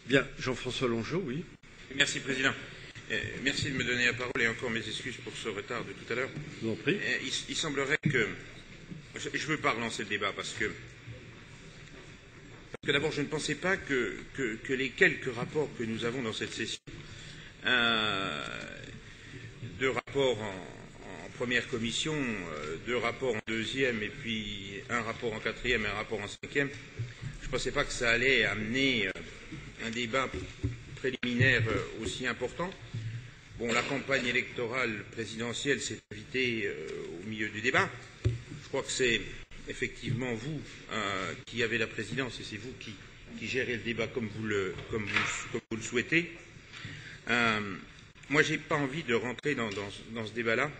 Bien, Jean-François Longeau, oui. Merci, Président. Merci de me donner la parole et encore mes excuses pour ce retard de tout à l'heure. Je vous en prie. Il semblerait que... Je ne veux pas relancer le débat parce que d'abord, je ne pensais pas que les quelques rapports que nous avons dans cette session, deux rapports en première commission, deux rapports en deuxième et puis un rapport en quatrième et un rapport en cinquième, je ne pensais pas que ça allait amener un débat préliminaire aussi important. Bon, la campagne électorale présidentielle s'est invitée au milieu du débat. Je crois que c'est effectivement vous qui avez la présidence et c'est vous qui gérez le débat comme vous le souhaitez. Moi, je n'ai pas envie de rentrer dans ce débat-là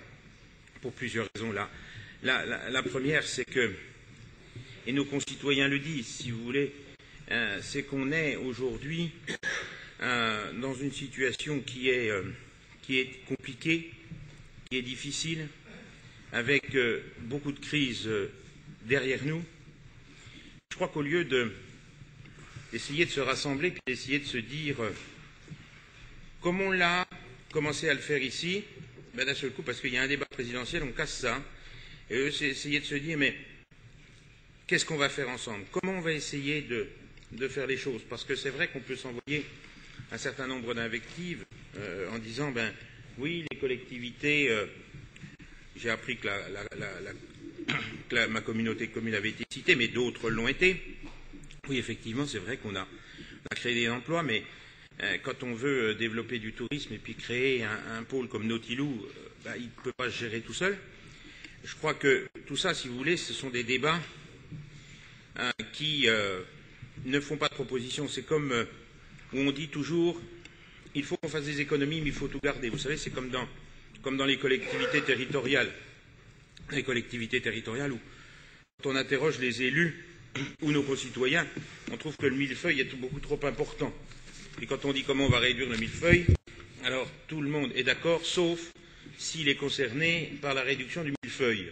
pour plusieurs raisons. La première, c'est que, et nos concitoyens le disent, si vous voulez, c'est qu'on est aujourd'hui dans une situation qui est compliquée, qui est difficile, avec beaucoup de crises derrière nous. Je crois qu'au lieu d'essayer de se rassembler puis d'essayer de se dire, comme on l'a commencé à le faire ici, d'un seul coup, parce qu'il y a un débat présidentiel, on casse ça, et eux, c'est essayer de se dire, mais qu'est-ce qu'on va faire ensemble? Comment on va essayer de faire les choses? Parce que c'est vrai qu'on peut s'envoyer un certain nombre d'invectives en disant, ben oui, les collectivités, j'ai appris que ma communauté de communes avait été citée, mais d'autres l'ont été. Oui, effectivement, c'est vrai qu'on a créé des emplois, mais quand on veut développer du tourisme et puis créer un pôle comme Nautilou, il ne peut pas se gérer tout seul. Je crois que tout ça, si vous voulez, ce sont des débats qui ne font pas de propositions. C'est comme où on dit toujours, il faut qu'on fasse des économies, mais il faut tout garder. Vous savez, c'est comme dans les collectivités territoriales. Les collectivités territoriales où, quand on interroge les élus ou nos concitoyens, on trouve que le millefeuille est beaucoup trop important. Et quand on dit comment on va réduire le millefeuille, alors tout le monde est d'accord, sauf s'il est concerné par la réduction du millefeuille.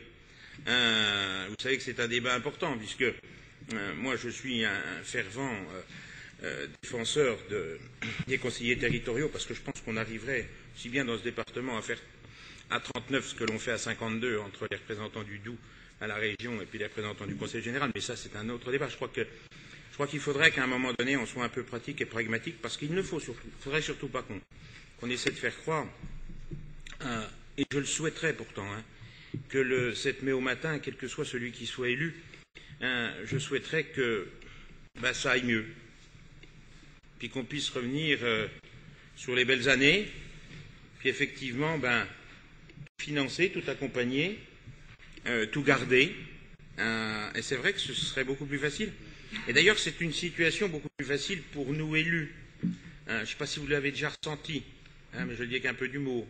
Vous savez que c'est un débat important, puisque moi je suis un fervent défenseur des conseillers territoriaux, parce que je pense qu'on arriverait, si bien dans ce département, à faire à 39 ce que l'on fait à 52 entre les représentants du Doubs à la région et puis les représentants du Conseil général, mais ça c'est un autre débat. Je crois qu'il faudrait qu'à un moment donné on soit un peu pratique et pragmatique, parce qu'il ne faudrait surtout pas qu'on essaie de faire croire, et je le souhaiterais pourtant, que le 7 mai au matin, quel que soit celui qui soit élu, je souhaiterais que ça aille mieux, puis qu'on puisse revenir sur les belles années, puis effectivement financer, tout accompagner, tout garder, et c'est vrai que ce serait beaucoup plus facile. Et d'ailleurs, c'est une situation beaucoup plus facile pour nous élus. Je ne sais pas si vous l'avez déjà ressenti, mais je le dis avec un peu d'humour.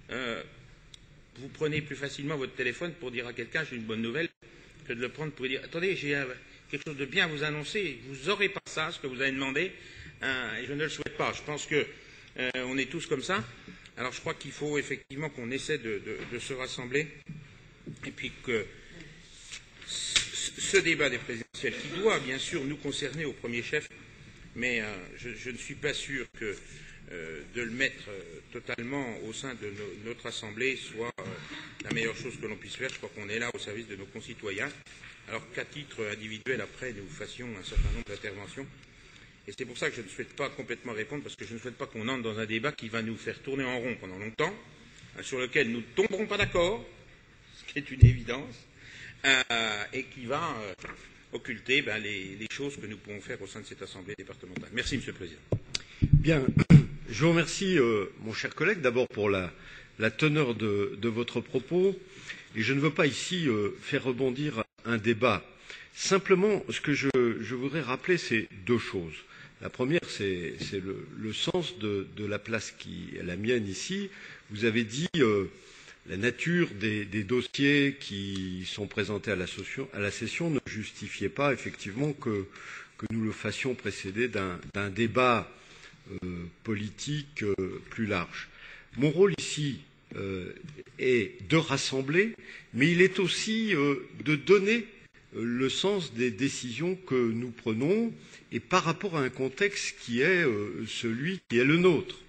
Vous prenez plus facilement votre téléphone pour dire à quelqu'un j'ai une bonne nouvelle que de le prendre pour dire attendez, j'ai quelque chose de bien à vous annoncer, vous n'aurez pas ça, ce que vous avez demandé, et je ne le souhaite pas. Je pense qu'on est tous comme ça. Alors je crois qu'il faut effectivement qu'on essaie de se rassembler, et puis que ce débat des présidentielles, qui doit bien sûr nous concerner au premier chef, mais je ne suis pas sûr que de le mettre totalement au sein de notre Assemblée soit la meilleure chose que l'on puisse faire. Je crois qu'on est là au service de nos concitoyens, alors qu'à titre individuel, après, nous fassions un certain nombre d'interventions. Et c'est pour ça que je ne souhaite pas complètement répondre, parce que je ne souhaite pas qu'on entre dans un débat qui va nous faire tourner en rond pendant longtemps, sur lequel nous ne tomberons pas d'accord, ce qui est une évidence, et qui va occulter les choses que nous pouvons faire au sein de cette Assemblée départementale. Merci, Monsieur le Président. Bien, je vous remercie, mon cher collègue, d'abord pour la teneur de votre propos. Et je ne veux pas ici faire rebondir un débat. Simplement, ce que je voudrais rappeler, c'est deux choses. La première, c'est le sens de la place qui est la mienne ici. Vous avez dit la nature des dossiers qui sont présentés à la session ne justifiait pas effectivement que nous le fassions précéder d'un débat politique plus large. Mon rôle ici est de rassembler, mais il est aussi de donner le sens des décisions que nous prenons et par rapport à un contexte qui est celui qui est le nôtre.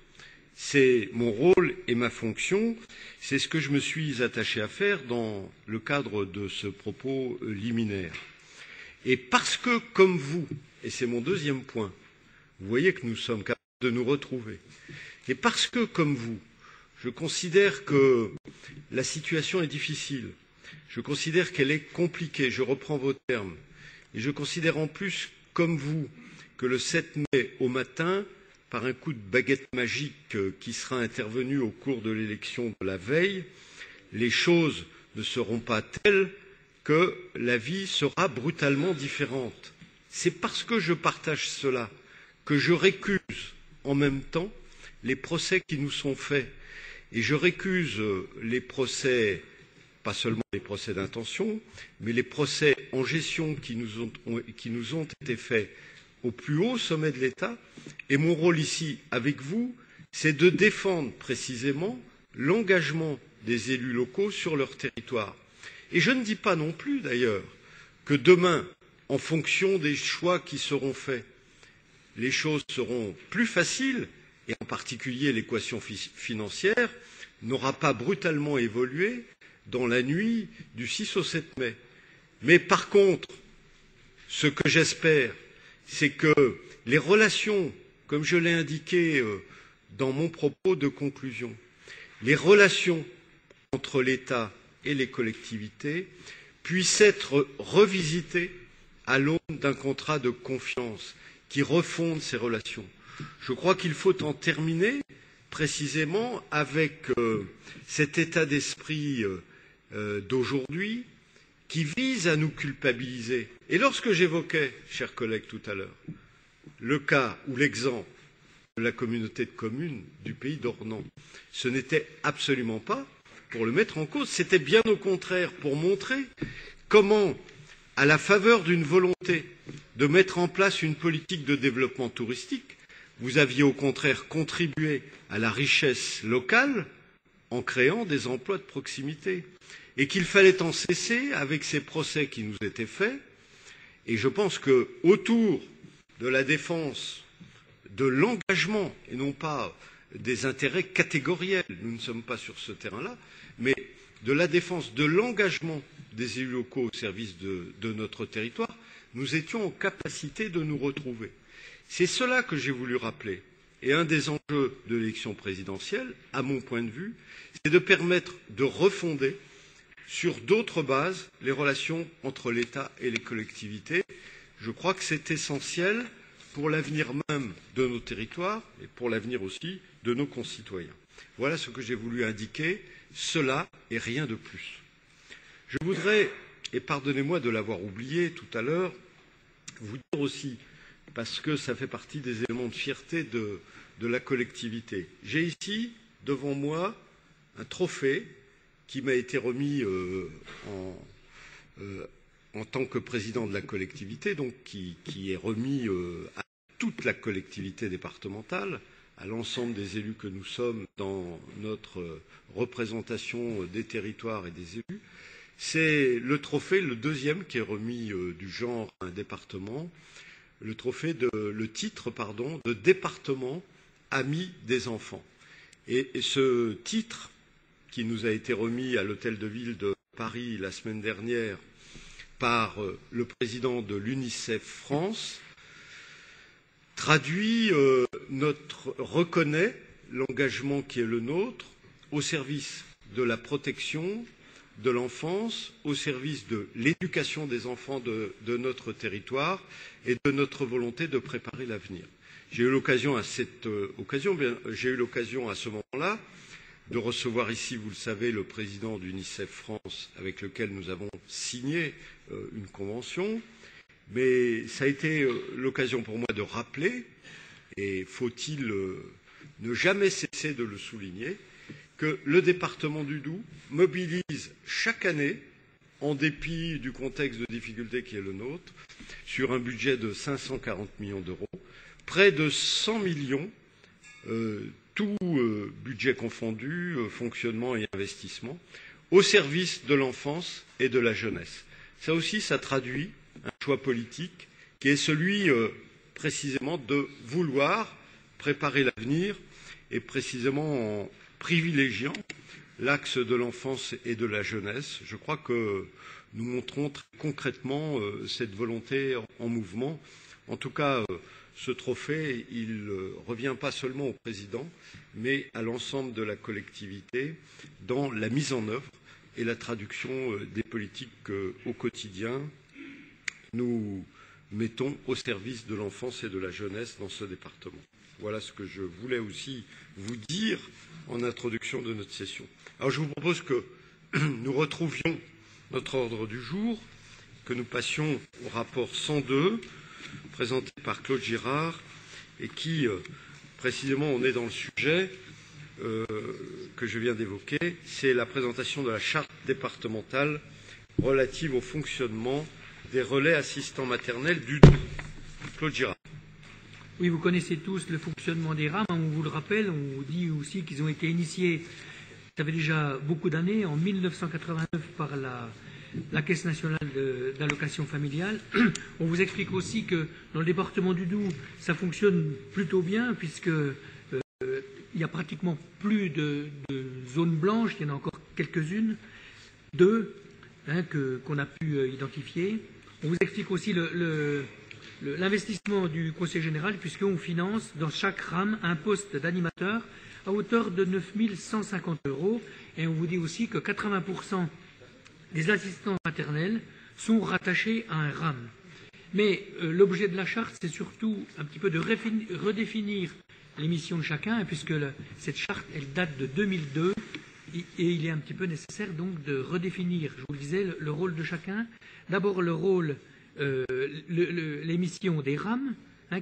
C'est mon rôle et ma fonction, c'est ce que je me suis attaché à faire dans le cadre de ce propos liminaire. Et parce que, comme vous, et c'est mon deuxième point, vous voyez que nous sommes capables de nous retrouver, et parce que, comme vous, je considère que la situation est difficile, je considère qu'elle est compliquée, je reprends vos termes, et je considère en plus, comme vous, que le 7 mai au matin, par un coup de baguette magique qui sera intervenu au cours de l'élection de la veille, les choses ne seront pas telles que la vie sera brutalement différente. C'est parce que je partage cela que je récuse en même temps les procès qui nous sont faits. Et je récuse les procès, pas seulement les procès d'intention, mais les procès en gestion qui nous ont été faits au plus haut sommet de l'État. Et mon rôle ici, avec vous, c'est de défendre précisément l'engagement des élus locaux sur leur territoire. Et je ne dis pas non plus, d'ailleurs, que demain, en fonction des choix qui seront faits, les choses seront plus faciles, et en particulier l'équation financière n'aura pas brutalement évolué dans la nuit du 6 au 7 mai. Mais par contre, ce que j'espère, c'est que les relations, comme je l'ai indiqué dans mon propos de conclusion, les relations entre l'État et les collectivités puissent être revisitées à l'aune d'un contrat de confiance qui refonde ces relations. Je crois qu'il faut en terminer précisément avec cet état d'esprit d'aujourd'hui qui vise à nous culpabiliser. Et lorsque j'évoquais, chers collègues, tout à l'heure, le cas ou l'exemple de la communauté de communes du pays d'Ornans, ce n'était absolument pas pour le mettre en cause, c'était bien au contraire pour montrer comment, à la faveur d'une volonté de mettre en place une politique de développement touristique, vous aviez au contraire contribué à la richesse locale en créant des emplois de proximité et qu'il fallait en cesser avec ces procès qui nous étaient faits. Et je pense que autour de la défense de l'engagement et non pas des intérêts catégoriels, nous ne sommes pas sur ce terrain-là, mais de la défense de l'engagement des élus locaux au service de notre territoire, nous étions en capacité de nous retrouver. C'est cela que j'ai voulu rappeler. Et un des enjeux de l'élection présidentielle, à mon point de vue, c'est de permettre de refonder sur d'autres bases les relations entre l'État et les collectivités. Je crois que c'est essentiel pour l'avenir même de nos territoires et pour l'avenir aussi de nos concitoyens. Voilà ce que j'ai voulu indiquer, cela et rien de plus. Je voudrais, et pardonnez-moi de l'avoir oublié tout à l'heure, vous dire aussi, parce que ça fait partie des éléments de fierté de la collectivité. J'ai ici, devant moi, un trophée qui m'a été remis en tant que président de la collectivité, donc qui est remis à toute la collectivité départementale, à l'ensemble des élus que nous sommes dans notre représentation des territoires et des élus. C'est le trophée, le deuxième, qui est remis du genre à un département, le titre de département ami des enfants. Et ce titre, qui nous a été remis à l'hôtel de ville de Paris la semaine dernière par le président de l'UNICEF France, reconnaît l'engagement qui est le nôtre au service de la protection de l'enfance, au service de l'éducation des enfants de notre territoire et de notre volonté de préparer l'avenir. J'ai eu l'occasion à ce moment-là de recevoir ici, vous le savez, le président d'UNICEF France avec lequel nous avons signé une convention. Mais ça a été l'occasion pour moi de rappeler, et faut-il ne jamais cesser de le souligner, que le département du Doubs mobilise chaque année, en dépit du contexte de difficulté qui est le nôtre, sur un budget de 540 millions d'euros, près de 100 millions, tout budget confondu, fonctionnement et investissement, au service de l'enfance et de la jeunesse. Ça aussi, ça traduit un choix politique qui est celui précisément de vouloir préparer l'avenir et précisément en privilégiant l'axe de l'enfance et de la jeunesse. Je crois que nous montrons très concrètement cette volonté en mouvement. En tout cas, ce trophée, il ne revient pas seulement au président, mais à l'ensemble de la collectivité dans la mise en œuvre et la traduction des politiques au quotidien. Nous mettons au service de l'enfance et de la jeunesse dans ce département. Voilà ce que je voulais aussi vous dire en introduction de notre session. Alors je vous propose que nous retrouvions notre ordre du jour, que nous passions au rapport 102, présenté par Claude Girard, et qui, précisément, on est dans le sujet que je viens d'évoquer, c'est la présentation de la charte départementale relative au fonctionnement des relais assistants maternels du Doubs. Claude Girard. Oui, vous connaissez tous le fonctionnement des rames. On vous le rappelle, on vous dit aussi qu'ils ont été initiés, ça fait déjà beaucoup d'années, en 1989 par la Caisse nationale d'allocation familiale. On vous explique aussi que dans le département du Doubs, ça fonctionne plutôt bien puisque il n'y a pratiquement plus de zones blanches, il y en a encore quelques-unes, deux qu'on a pu identifier. On vous explique aussi l'investissement du Conseil général puisqu'on finance dans chaque rame un poste d'animateur à hauteur de 9 150 €. Et on vous dit aussi que 80% des assistants maternels sont rattachés à un RAM. Mais l'objet de la charte, c'est surtout un petit peu de redéfinir les missions de chacun, puisque cette charte, elle date de 2002, et il est un petit peu nécessaire donc de redéfinir, je vous le disais, le rôle de chacun. D'abord le rôle, les missions des RAM,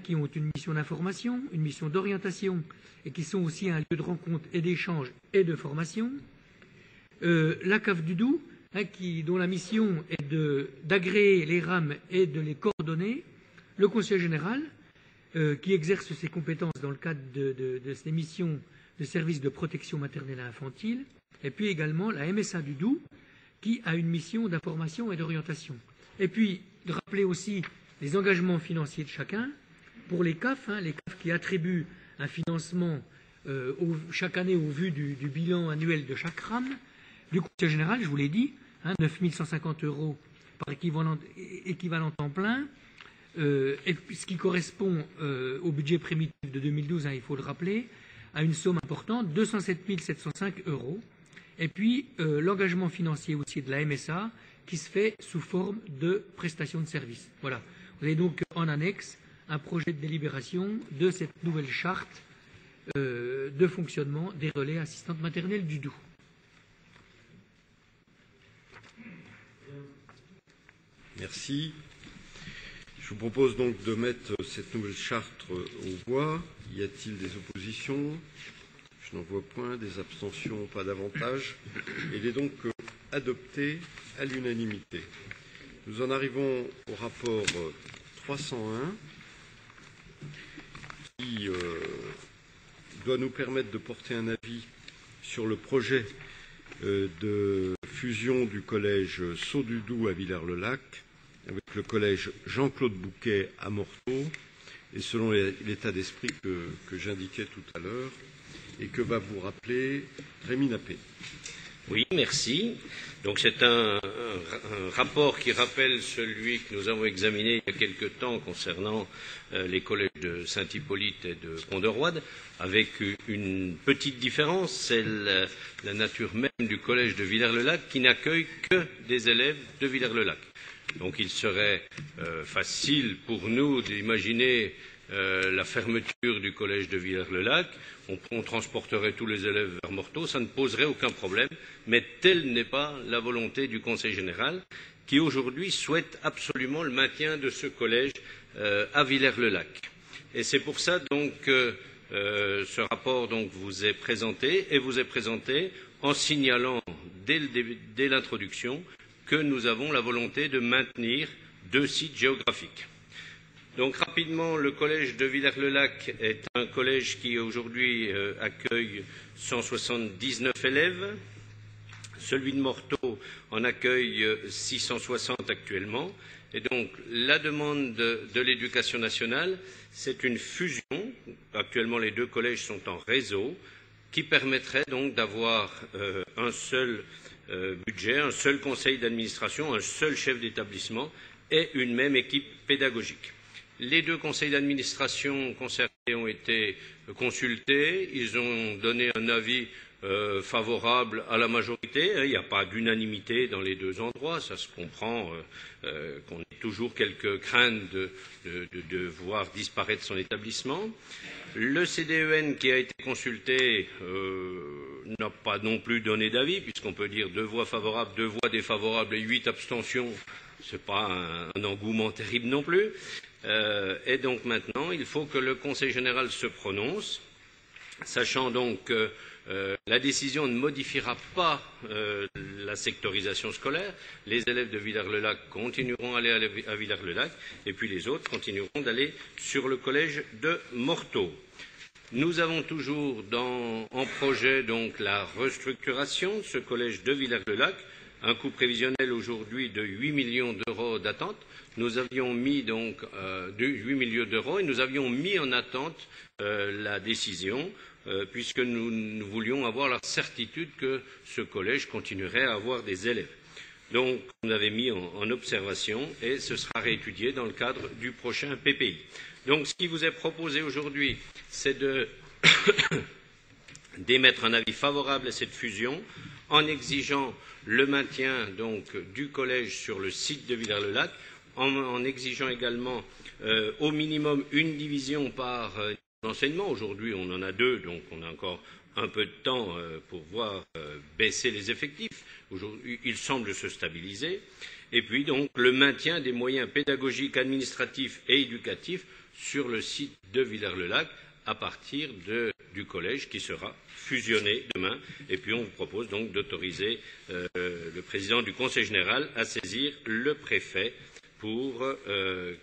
qui ont une mission d'information, une mission d'orientation, et qui sont aussi un lieu de rencontre et d'échange et de formation. La CAF du Doubs, dont la mission est d'agréer les RAM et de les coordonner. Le Conseil général, qui exerce ses compétences dans le cadre de ses missions de service de protection maternelle et infantile. Et puis également la MSA du Doubs, qui a une mission d'information et d'orientation. Et puis, de rappeler aussi les engagements financiers de chacun. Pour les CAF, les CAF qui attribuent un financement chaque année au vu du bilan annuel de chaque RAM. Du Conseil général, je vous l'ai dit, 9 150 € par équivalent temps plein, et ce qui correspond au budget primitif de 2012, il faut le rappeler, à une somme importante, 207 705 €. Et puis l'engagement financier aussi de la MSA, qui se fait sous forme de prestation de service. Voilà. Vous avez donc en annexe un projet de délibération de cette nouvelle charte de fonctionnement des relais assistantes maternelles du Doubs. Merci. Je vous propose donc de mettre cette nouvelle charte aux voix. Y a-t-il des oppositions? Je n'en vois point. Des abstentions? Pas davantage. Elle est donc adoptée à l'unanimité. Nous en arrivons au rapport 301 qui doit nous permettre de porter un avis sur le projet de fusion du collège Sceaux du Doubs à Villers-le-Lac avec le collège Jean-Claude Bouquet à Morteau, et selon l'état d'esprit que j'indiquais tout à l'heure et que va vous rappeler Rémi Nappé. Oui, merci. Donc c'est un rapport qui rappelle celui que nous avons examiné il y a quelque temps concernant les collèges de Saint-Hippolyte et de Pont-de-Roide, avec une petite différence, c'est la nature même du collège de Villers-le-Lac qui n'accueille que des élèves de Villers-le-Lac. Donc il serait facile pour nous d'imaginer la fermeture du collège de Villers-le-Lac. On transporterait tous les élèves vers Morteau, ça ne poserait aucun problème, mais telle n'est pas la volonté du Conseil général, qui aujourd'hui souhaite absolument le maintien de ce collège à Villers-le-Lac. Et c'est pour ça donc que ce rapport donc vous est présenté, et vous est présenté en signalant dès l'introduction que nous avons la volonté de maintenir 2 sites géographiques. Donc rapidement, le collège de Villers-le-Lac est un collège qui aujourd'hui accueille 179 élèves. Celui de Morteau en accueille 660 actuellement. Et donc, la demande de l'Éducation nationale, c'est une fusion. Actuellement, les deux collèges sont en réseau, qui permettrait donc d'avoir un seul budget, un seul conseil d'administration, un seul chef d'établissement et une même équipe pédagogique. Les deux conseils d'administration concernés ont été consultés. Ils ont donné un avis favorable à la majorité. Il n'y a pas d'unanimité dans les deux endroits. Ça se comprend qu'on ait toujours quelques craintes de voir disparaître son établissement. Le CDEN qui a été consulté n'a pas non plus donné d'avis, puisqu'on peut dire 2 voix favorables, 2 voix défavorables et 8 abstentions. Ce n'est pas un engouement terrible non plus. Et donc maintenant, il faut que le Conseil général se prononce, sachant donc que la décision ne modifiera pas la sectorisation scolaire. Les élèves de Villars-le-Lac continueront à aller à Villars-le-Lac et puis les autres continueront d'aller sur le collège de Morteau. Nous avons toujours en projet donc la restructuration de ce collège de Villars-le-Lac, un coût prévisionnel aujourd'hui de 8 millions d'euros d'attente. Nous avions mis donc 8 millions d'euros et nous avions mis en attente la décision puisque nous voulions avoir la certitude que ce collège continuerait à avoir des élèves. Donc, on avait mis en observation et ce sera réétudié dans le cadre du prochain PPI. Donc, ce qui vous est proposé aujourd'hui, c'est d'émettre un avis favorable à cette fusion en exigeant le maintien donc du collège sur le site de Villars-le-Lac, en exigeant également au minimum une division par enseignement. Aujourd'hui, on en a 2, donc on a encore un peu de temps pour voir baisser les effectifs. Aujourd'hui, il semble se stabiliser. Et puis donc le maintien des moyens pédagogiques, administratifs et éducatifs sur le site de Villars-le-Lac à partir du collège qui sera fusionné demain. Et puis on vous propose donc d'autoriser le président du Conseil général à saisir le préfet pour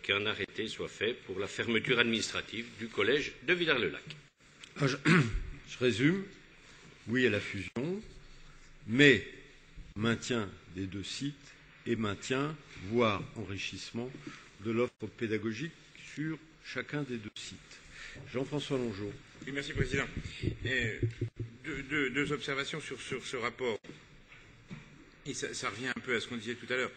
qu'un arrêté soit fait pour la fermeture administrative du collège de Villars-le-Lac. Je résume. Oui à la fusion, mais maintien des 2 sites et maintien, voire enrichissement de l'offre pédagogique sur chacun des 2 sites. Jean-François Longeau. Oui, merci, Président. Deux observations sur ce rapport. Et ça revient un peu à ce qu'on disait tout à l'heure.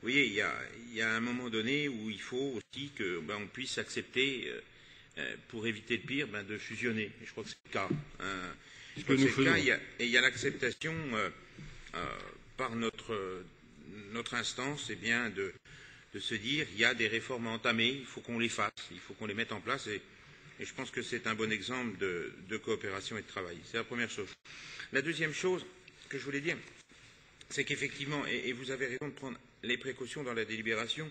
Vous voyez, il y a un moment donné où il faut aussi qu'on puisse accepter, pour éviter le pire, de fusionner. Et je crois que c'est le cas. Je crois que c'est le cas. Et il y a l'acceptation par notre instance de se dire il y a des réformes à entamer, il faut qu'on les fasse, il faut qu'on les mette en place. Et je pense que c'est un bon exemple de coopération et de travail. C'est la première chose. La deuxième chose que je voulais dire, c'est qu'effectivement, et vous avez raison de prendre les précautions dans la délibération,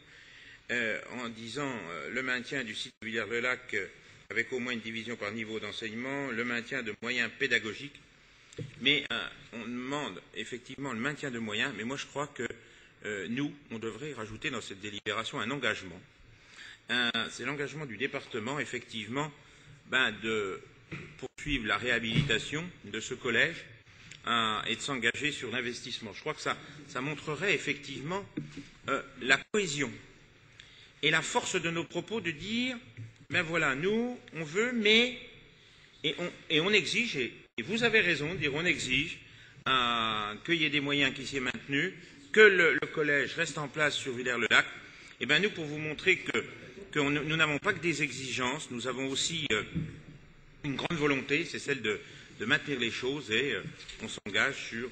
en disant le maintien du site de Villars-le-Lac avec au moins une division par niveau d'enseignement, le maintien de moyens pédagogiques, mais on demande effectivement le maintien de moyens, mais moi je crois que nous, on devrait rajouter dans cette délibération un engagement. C'est l'engagement du département, effectivement, de poursuivre la réhabilitation de ce collège et de s'engager sur l'investissement. Je crois que ça montrerait effectivement la cohésion et la force de nos propos de dire, voilà, nous, on veut, mais, et on exige, et vous avez raison de dire on exige qu'il y ait des moyens qui s'y aient maintenus, que le collège reste en place sur Villars-le-Lac. Et nous, pour vous montrer que nous n'avons pas que des exigences, nous avons aussi une grande volonté, c'est celle de maintenir les choses et on s'engage sur,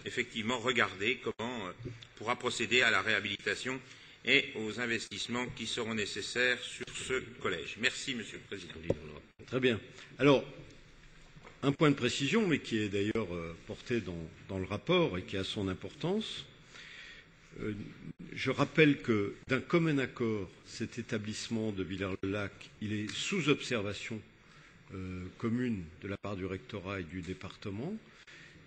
effectivement, regarder comment on pourra procéder à la réhabilitation et aux investissements qui seront nécessaires sur ce collège. Merci, Monsieur le Président. Très bien. Alors, un point de précision, mais qui est d'ailleurs porté dans le rapport et qui a son importance. Je rappelle que d'un commun accord, cet établissement de Villars-le-Lac, il est sous observation commune de la part du rectorat et du département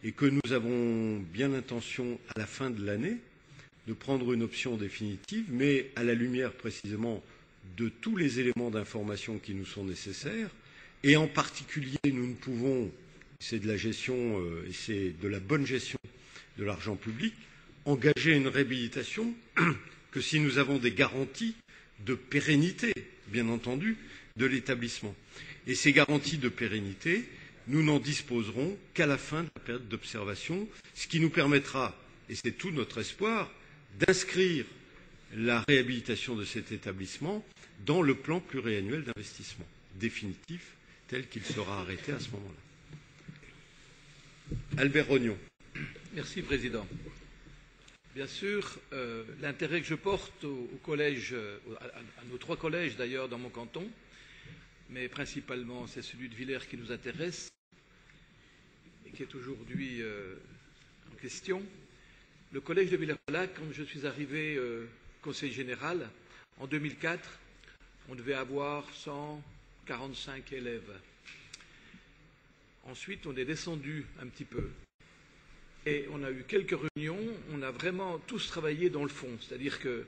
et que nous avons bien l'intention à la fin de l'année de prendre une option définitive, mais à la lumière précisément de tous les éléments d'information qui nous sont nécessaires et en particulier nous ne pouvons, c'est de la gestion et c'est de la bonne gestion de l'argent public, engager une réhabilitation que si nous avons des garanties de pérennité, bien entendu, de l'établissement. Et ces garanties de pérennité, nous n'en disposerons qu'à la fin de la période d'observation, ce qui nous permettra, et c'est tout notre espoir, d'inscrire la réhabilitation de cet établissement dans le plan pluriannuel d'investissement définitif, tel qu'il sera arrêté à ce moment-là. Albert Rognon. Merci, Président. Bien sûr, l'intérêt que je porte au collège, à nos 3 collèges d'ailleurs dans mon canton, mais principalement c'est celui de Villers qui nous intéresse et qui est aujourd'hui en question. Le collège de Villers-le-Lac, quand je suis arrivé conseiller général, en 2004, on devait avoir 145 élèves. Ensuite, on est descendu un petit peu. Et on a eu quelques réunions, on a vraiment tous travaillé dans le fond. C'est-à-dire que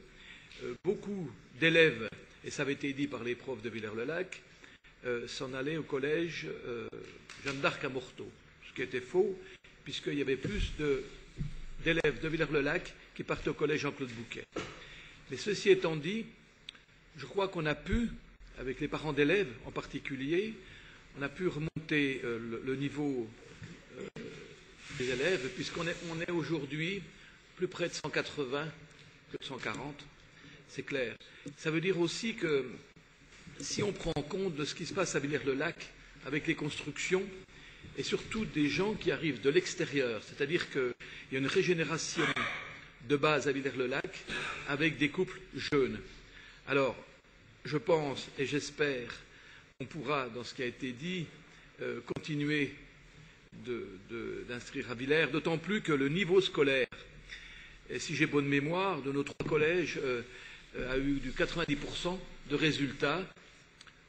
beaucoup d'élèves, et ça avait été dit par les profs de Villers-le-Lac, s'en allaient au collège Jeanne d'Arc à Morteau. Ce qui était faux, puisqu'il y avait plus d'élèves de Villers-le-Lac qui partaient au collège Jean-Claude Bouquet. Mais ceci étant dit, je crois qu'on a pu, avec les parents d'élèves en particulier, on a pu remonter le niveau des élèves, puisqu'on est aujourd'hui plus près de 180 que de 140, c'est clair. Ça veut dire aussi que si on prend en compte de ce qui se passe à Villers-le-Lac, avec les constructions, et surtout des gens qui arrivent de l'extérieur, c'est-à-dire qu'il y a une régénération de base à Villers-le-Lac avec des couples jeunes. Alors, je pense et j'espère qu'on pourra, dans ce qui a été dit, continuer d'inscrire à Villers, d'autant plus que le niveau scolaire, et si j'ai bonne mémoire, de nos 3 collèges a eu du 90% de résultats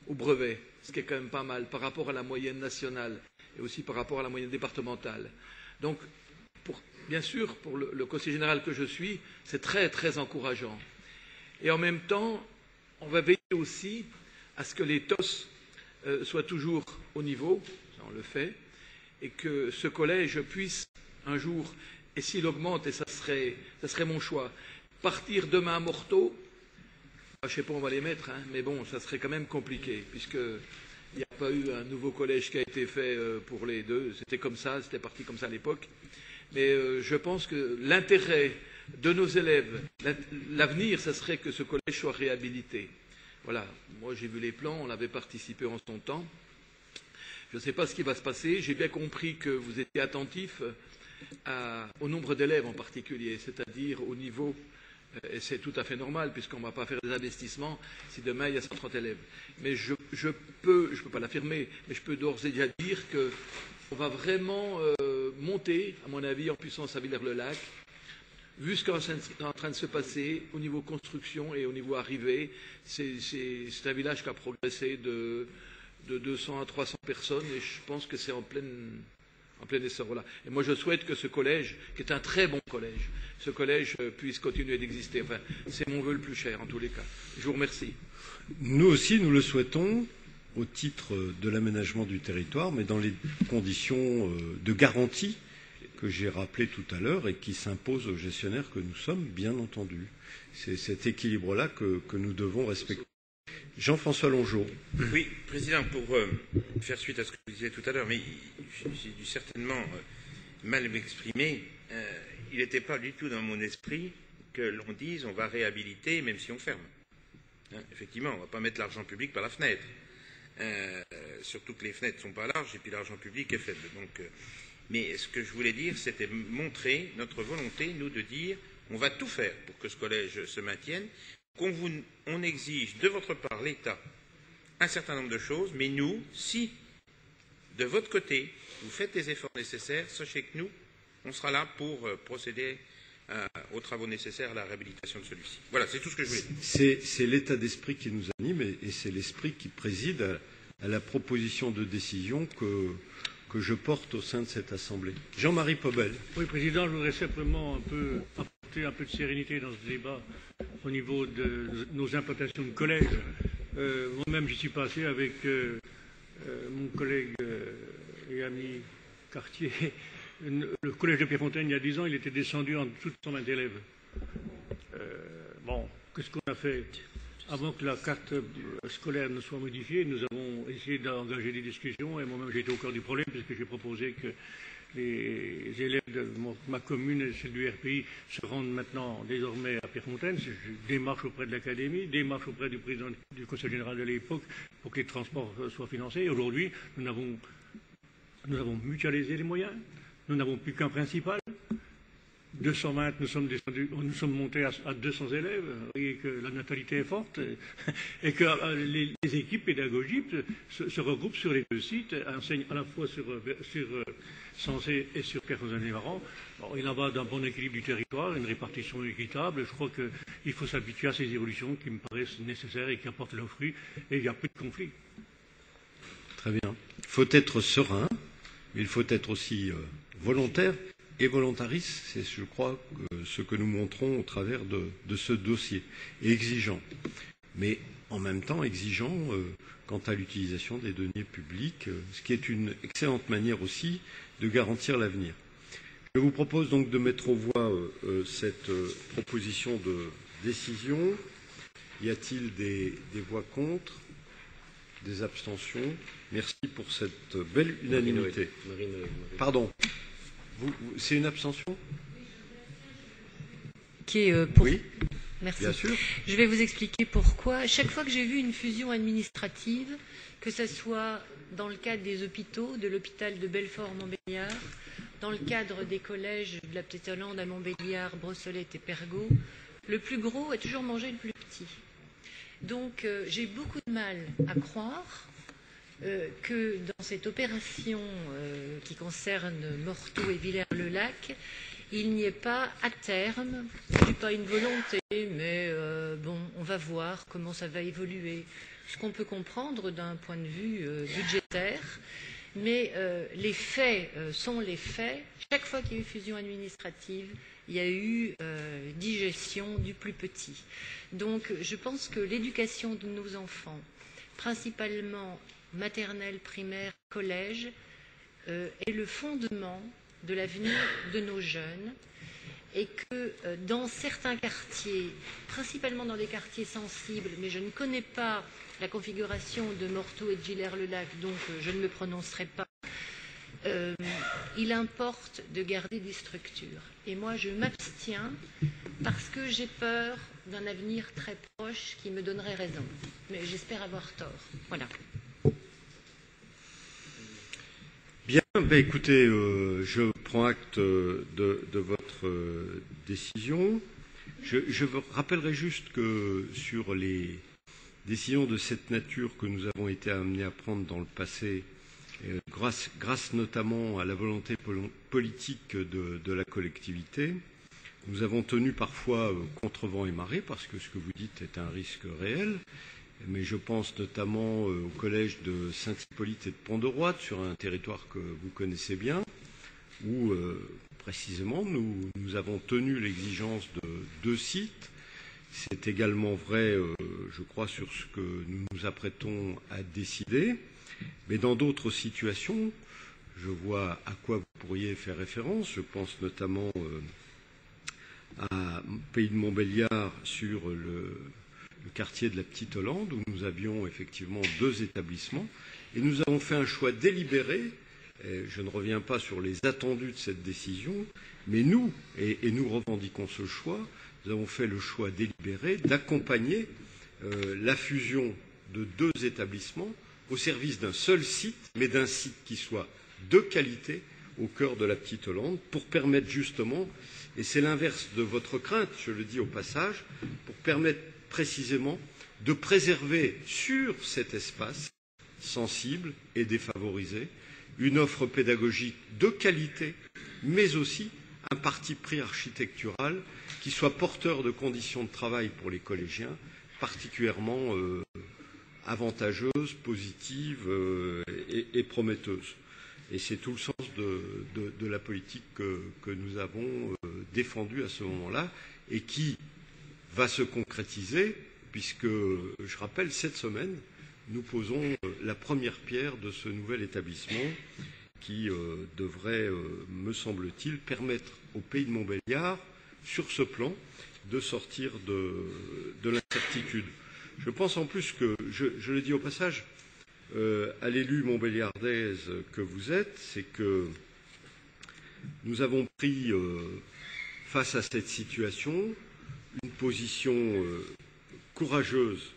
au brevet, ce qui est quand même pas mal par rapport à la moyenne nationale et aussi par rapport à la moyenne départementale. Donc, bien sûr, pour le conseiller général que je suis, c'est très, très encourageant. Et en même temps, on va veiller aussi à ce que les TOS soient toujours au niveau, ça on le fait, et que ce collège puisse un jour, et s'il augmente, et ça serait mon choix, partir demain à Morteau, je ne sais pas où on va les mettre, hein, mais bon, ça serait quand même compliqué, puisqu'il n'y a pas eu un nouveau collège qui a été fait pour les deux, c'était comme ça, c'était parti comme ça à l'époque. Mais je pense que l'intérêt de nos élèves, l'avenir, ce serait que ce collège soit réhabilité. Voilà, moi j'ai vu les plans, on avait participé en son temps. Je ne sais pas ce qui va se passer, j'ai bien compris que vous étiez attentif au nombre d'élèves en particulier, c'est-à-dire au niveau, et c'est tout à fait normal puisqu'on ne va pas faire des investissements si demain il y a 130 élèves. Mais je peux pas l'affirmer, mais je peux d'ores et déjà dire qu'on va vraiment monter, à mon avis, en puissance à Villers-le-Lac, vu ce qui est en train de se passer au niveau construction et au niveau arrivée. C'est un village qui a progressé de 200 à 300 personnes et je pense que c'est en plein essor. Voilà. Et moi, je souhaite que ce collège, qui est un très bon collège, ce collège puisse continuer d'exister. Enfin, c'est mon vœu le plus cher, en tous les cas. Je vous remercie. Nous aussi, nous le souhaitons, au titre de l'aménagement du territoire, mais dans les conditions de garantie que j'ai rappelées tout à l'heure et qui s'imposent aux gestionnaires que nous sommes, bien entendu. C'est cet équilibre-là que nous devons respecter. Jean-François Longeau. Oui, Président, pour faire suite à ce que vous disiez tout à l'heure, mais j'ai dû certainement mal m'exprimer, il n'était pas du tout dans mon esprit que l'on dise on va réhabiliter même si on ferme. Hein, effectivement, on ne va pas mettre l'argent public par la fenêtre. Surtout que les fenêtres ne sont pas larges et puis l'argent public est faible. Donc, mais ce que je voulais dire, c'était montrer notre volonté, nous, de dire on va tout faire pour que ce collège se maintienne, on exige de votre part, l'État, un certain nombre de choses, mais nous, si de votre côté, vous faites les efforts nécessaires, sachez que nous, on sera là pour procéder aux travaux nécessaires à la réhabilitation de celui-ci. Voilà, c'est tout ce que je voulais dire. C'est l'état d'esprit qui nous anime et c'est l'esprit qui préside à la proposition de décision que je porte au sein de cette Assemblée. Jean-Marie Pobel. Oui, Président, je voudrais simplement apporter un peu de sérénité dans ce débat au niveau de nos implantations de collèges. Moi-même, j'y suis passé avec mon collègue et ami Cartier Le collège de Pierrefontaine, il y a 10 ans, il était descendu en dessous de 120 élèves. Bon, qu'est-ce qu'on a fait? Avant que la carte scolaire ne soit modifiée, nous avons essayé d'engager des discussions et moi-même j'ai été au cœur du problème puisque j'ai proposé que les élèves de ma commune et celle du RPI se rendent maintenant désormais à Pierrefontaine. Démarche auprès de l'académie, démarche auprès du président du conseil général de l'époque pour que les transports soient financés. Et aujourd'hui, nous avons mutualisé les moyens. Nous n'avons plus qu'un principal. 220, nous sommes montés à 200 élèves. Vous voyez que la natalité est forte et que les équipes pédagogiques se regroupent sur les 2 sites, enseignent à la fois sur Sensé et sur Pierrefontaine-les-Marans. Bon, il en va d'un bon équilibre du territoire, une répartition équitable. Je crois qu'il faut s'habituer à ces évolutions qui me paraissent nécessaires et qui apportent leurs fruits. Et il n'y a plus de conflit. Très bien. Il faut être serein, mais il faut être aussi volontaire et volontariste. C'est, je crois, ce que nous montrons au travers de ce dossier. Et exigeant. Mais en même temps exigeant quant à l'utilisation des deniers publics, ce qui est une excellente manière aussi de garantir l'avenir. Je vous propose donc de mettre aux voix cette proposition de décision. Y a-t-il des voix contre? Des abstentions? Merci pour cette belle unanimité. Pardon. C'est une abstention? Qui est pour... Oui. Merci. Bien sûr. Je vais vous expliquer pourquoi. Chaque fois que j'ai vu une fusion administrative, que ce soit dans le cadre des hôpitaux, de l'hôpital de Belfort-Montbéliard, dans le cadre des collèges de la Petite Hollande à Montbéliard, Brossolette et Pergaud, le plus gros a toujours mangé le plus petit. Donc j'ai beaucoup de mal à croire que dans cette opération qui concerne Morteau et Villers-le-Lac, il n'y ait pas à terme, je dis pas une volonté, mais bon, on va voir comment ça va évoluer. Ce qu'on peut comprendre d'un point de vue budgétaire, mais les faits sont les faits. Chaque fois qu'il y a eu fusion administrative, il y a eu digestion du plus petit. Donc je pense que l'éducation de nos enfants, principalement maternelle, primaire, collège, est le fondement de l'avenir de nos jeunes et que dans certains quartiers, principalement dans des quartiers sensibles, mais je ne connais pas la configuration de Morteau et de Villers-le-Lac, donc je ne me prononcerai pas, il importe de garder des structures. Et moi, je m'abstiens parce que j'ai peur d'un avenir très proche qui me donnerait raison. Mais j'espère avoir tort. Voilà. Bien, écoutez, je prends acte de votre décision. Je vous rappellerai juste que sur les décisions de cette nature que nous avons été amenés à prendre dans le passé, grâce notamment à la volonté politique de la collectivité, nous avons tenu parfois contre vent et marée, parce que ce que vous dites est un risque réel. Mais je pense notamment au collège de Saint-Hippolyte et de Pont-de-Roide, sur un territoire que vous connaissez bien, où précisément nous avons tenu l'exigence de 2 sites. C'est également vrai, je crois, sur ce que nous nous apprêtons à décider. Mais dans d'autres situations, je vois à quoi vous pourriez faire référence. Je pense notamment à Pays de Montbéliard sur le quartier de la Petite Hollande, où nous avions effectivement 2 établissements, et nous avons fait un choix délibéré. Je ne reviens pas sur les attendus de cette décision, mais nous, et nous revendiquons ce choix, nous avons fait le choix délibéré d'accompagner la fusion de 2 établissements au service d'un seul site, mais d'un site qui soit de qualité au cœur de la Petite Hollande, pour permettre justement, et c'est l'inverse de votre crainte, je le dis au passage, pour permettre précisément de préserver sur cet espace sensible et défavorisé une offre pédagogique de qualité, mais aussi un parti pris architectural qui soit porteur de conditions de travail pour les collégiens particulièrement avantageuses, positives et prometteuses. Et c'est tout le sens de la politique que nous avons défendue à ce moment-là et qui va se concrétiser, puisque, je rappelle, cette semaine, nous posons la première pierre de ce nouvel établissement qui devrait, me semble-t-il, permettre au pays de Montbéliard, sur ce plan, de sortir de l'incertitude. Je pense en plus que, je le dis au passage, à l'élu montbéliardaise que vous êtes, c'est que nous avons pris, face à cette situation, une position courageuse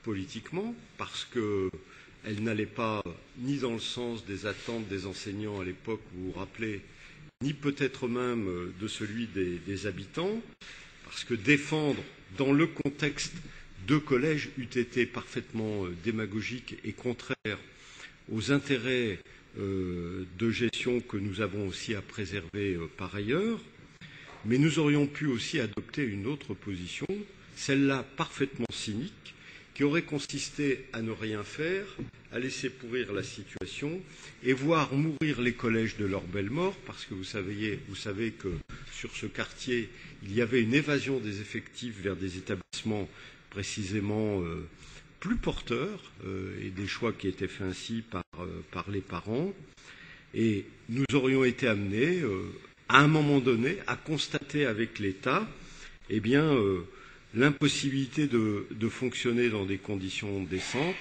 politiquement, parce qu'elle n'allait pas ni dans le sens des attentes des enseignants à l'époque, vous vous rappelez, ni peut-être même de celui des habitants, parce que défendre dans le contexte deux collèges eût été parfaitement démagogique et contraire aux intérêts de gestion que nous avons aussi à préserver par ailleurs. Mais nous aurions pu aussi adopter une autre position, celle-là parfaitement cynique, qui aurait consisté à ne rien faire, à laisser pourrir la situation et voir mourir les collèges de leur belle mort, parce que vous savez que sur ce quartier, il y avait une évasion des effectifs vers des établissements précisément plus porteurs et des choix qui étaient faits ainsi par les parents. Et nous aurions été amenés, à un moment donné, à constater avec l'État, eh bien, l'impossibilité de fonctionner dans des conditions décentes,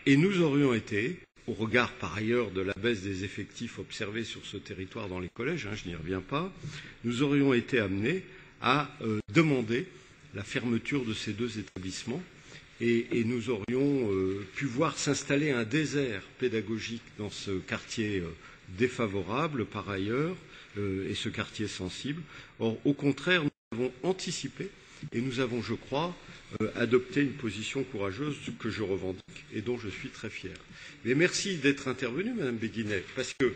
et nous aurions été, au regard par ailleurs de la baisse des effectifs observés sur ce territoire dans les collèges, je n'y reviens pas, nous aurions été amenés à demander la fermeture de ces deux établissements, et nous aurions pu voir s'installer un désert pédagogique dans ce quartier défavorable par ailleurs, et ce quartier sensible. Or, au contraire, nous avons anticipé et nous avons, je crois, adopté une position courageuse que je revendique et dont je suis très fier. Mais merci d'être intervenue, Madame Béguinet, parce que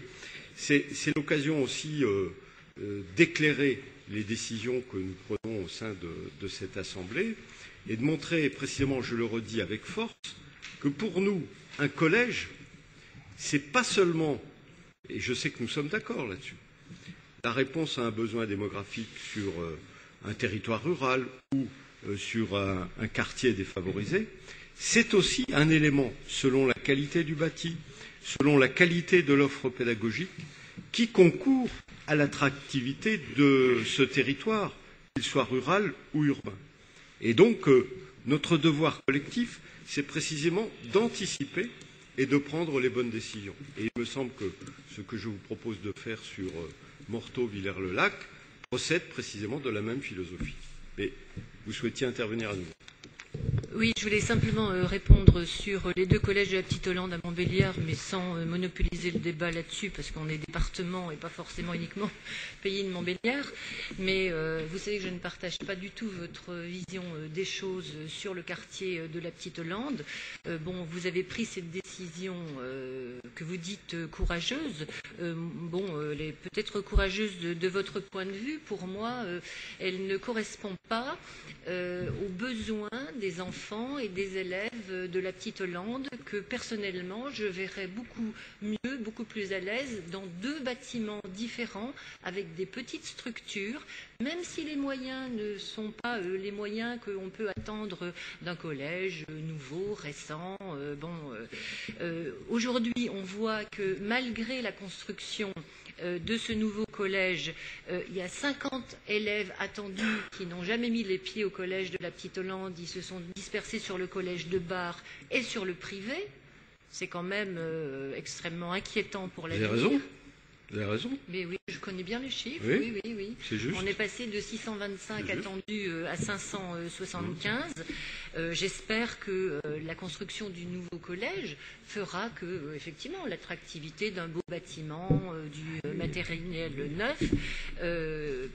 c'est l'occasion aussi d'éclairer les décisions que nous prenons au sein de cette Assemblée et de montrer précisément, je le redis avec force, que pour nous, un collège, c'est pas seulement, et je sais que nous sommes d'accord là-dessus, la réponse à un besoin démographique sur un territoire rural ou sur un quartier défavorisé, c'est aussi un élément, selon la qualité du bâti, selon la qualité de l'offre pédagogique, qui concourt à l'attractivité de ce territoire, qu'il soit rural ou urbain. Et donc, notre devoir collectif, c'est précisément d'anticiper et de prendre les bonnes décisions. Et il me semble que ce que je vous propose de faire sur Morteau, Villers-le-Lac, procède précisément de la même philosophie. Mais vous souhaitiez intervenir à nouveau. Oui, je voulais simplement répondre sur les deux collèges de la Petite Hollande à Montbéliard, mais sans monopoliser le débat là-dessus, parce qu'on est département et pas forcément uniquement pays de Montbéliard. Mais vous savez que je ne partage pas du tout votre vision des choses sur le quartier de la Petite Hollande. Bon, vous avez pris cette décision que vous dites courageuse. Elle est peut-être courageuse de votre point de vue. Pour moi, elle ne correspond pas aux besoins des enfants et des élèves de la Petite Hollande que personnellement je verrais beaucoup mieux, beaucoup plus à l'aise dans deux bâtiments différents avec des petites structures, même si les moyens ne sont pas les moyens qu'on peut attendre d'un collège nouveau, récent. Aujourd'hui, on voit que malgré la construction de ce nouveau collège, il y a 50 élèves attendus qui n'ont jamais mis les pieds au collège de la Petite Hollande. Ils se sont dispersés sur le collège de Bar et sur le privé. C'est quand même extrêmement inquiétant pour l'avenir. Vous avez raison. Mais oui, je connais bien les chiffres. Oui. C'est juste. On est passé de 625 attendus à 575. J'espère que la construction du nouveau collège fera que, effectivement, l'attractivité d'un beau bâtiment, du matériel neuf,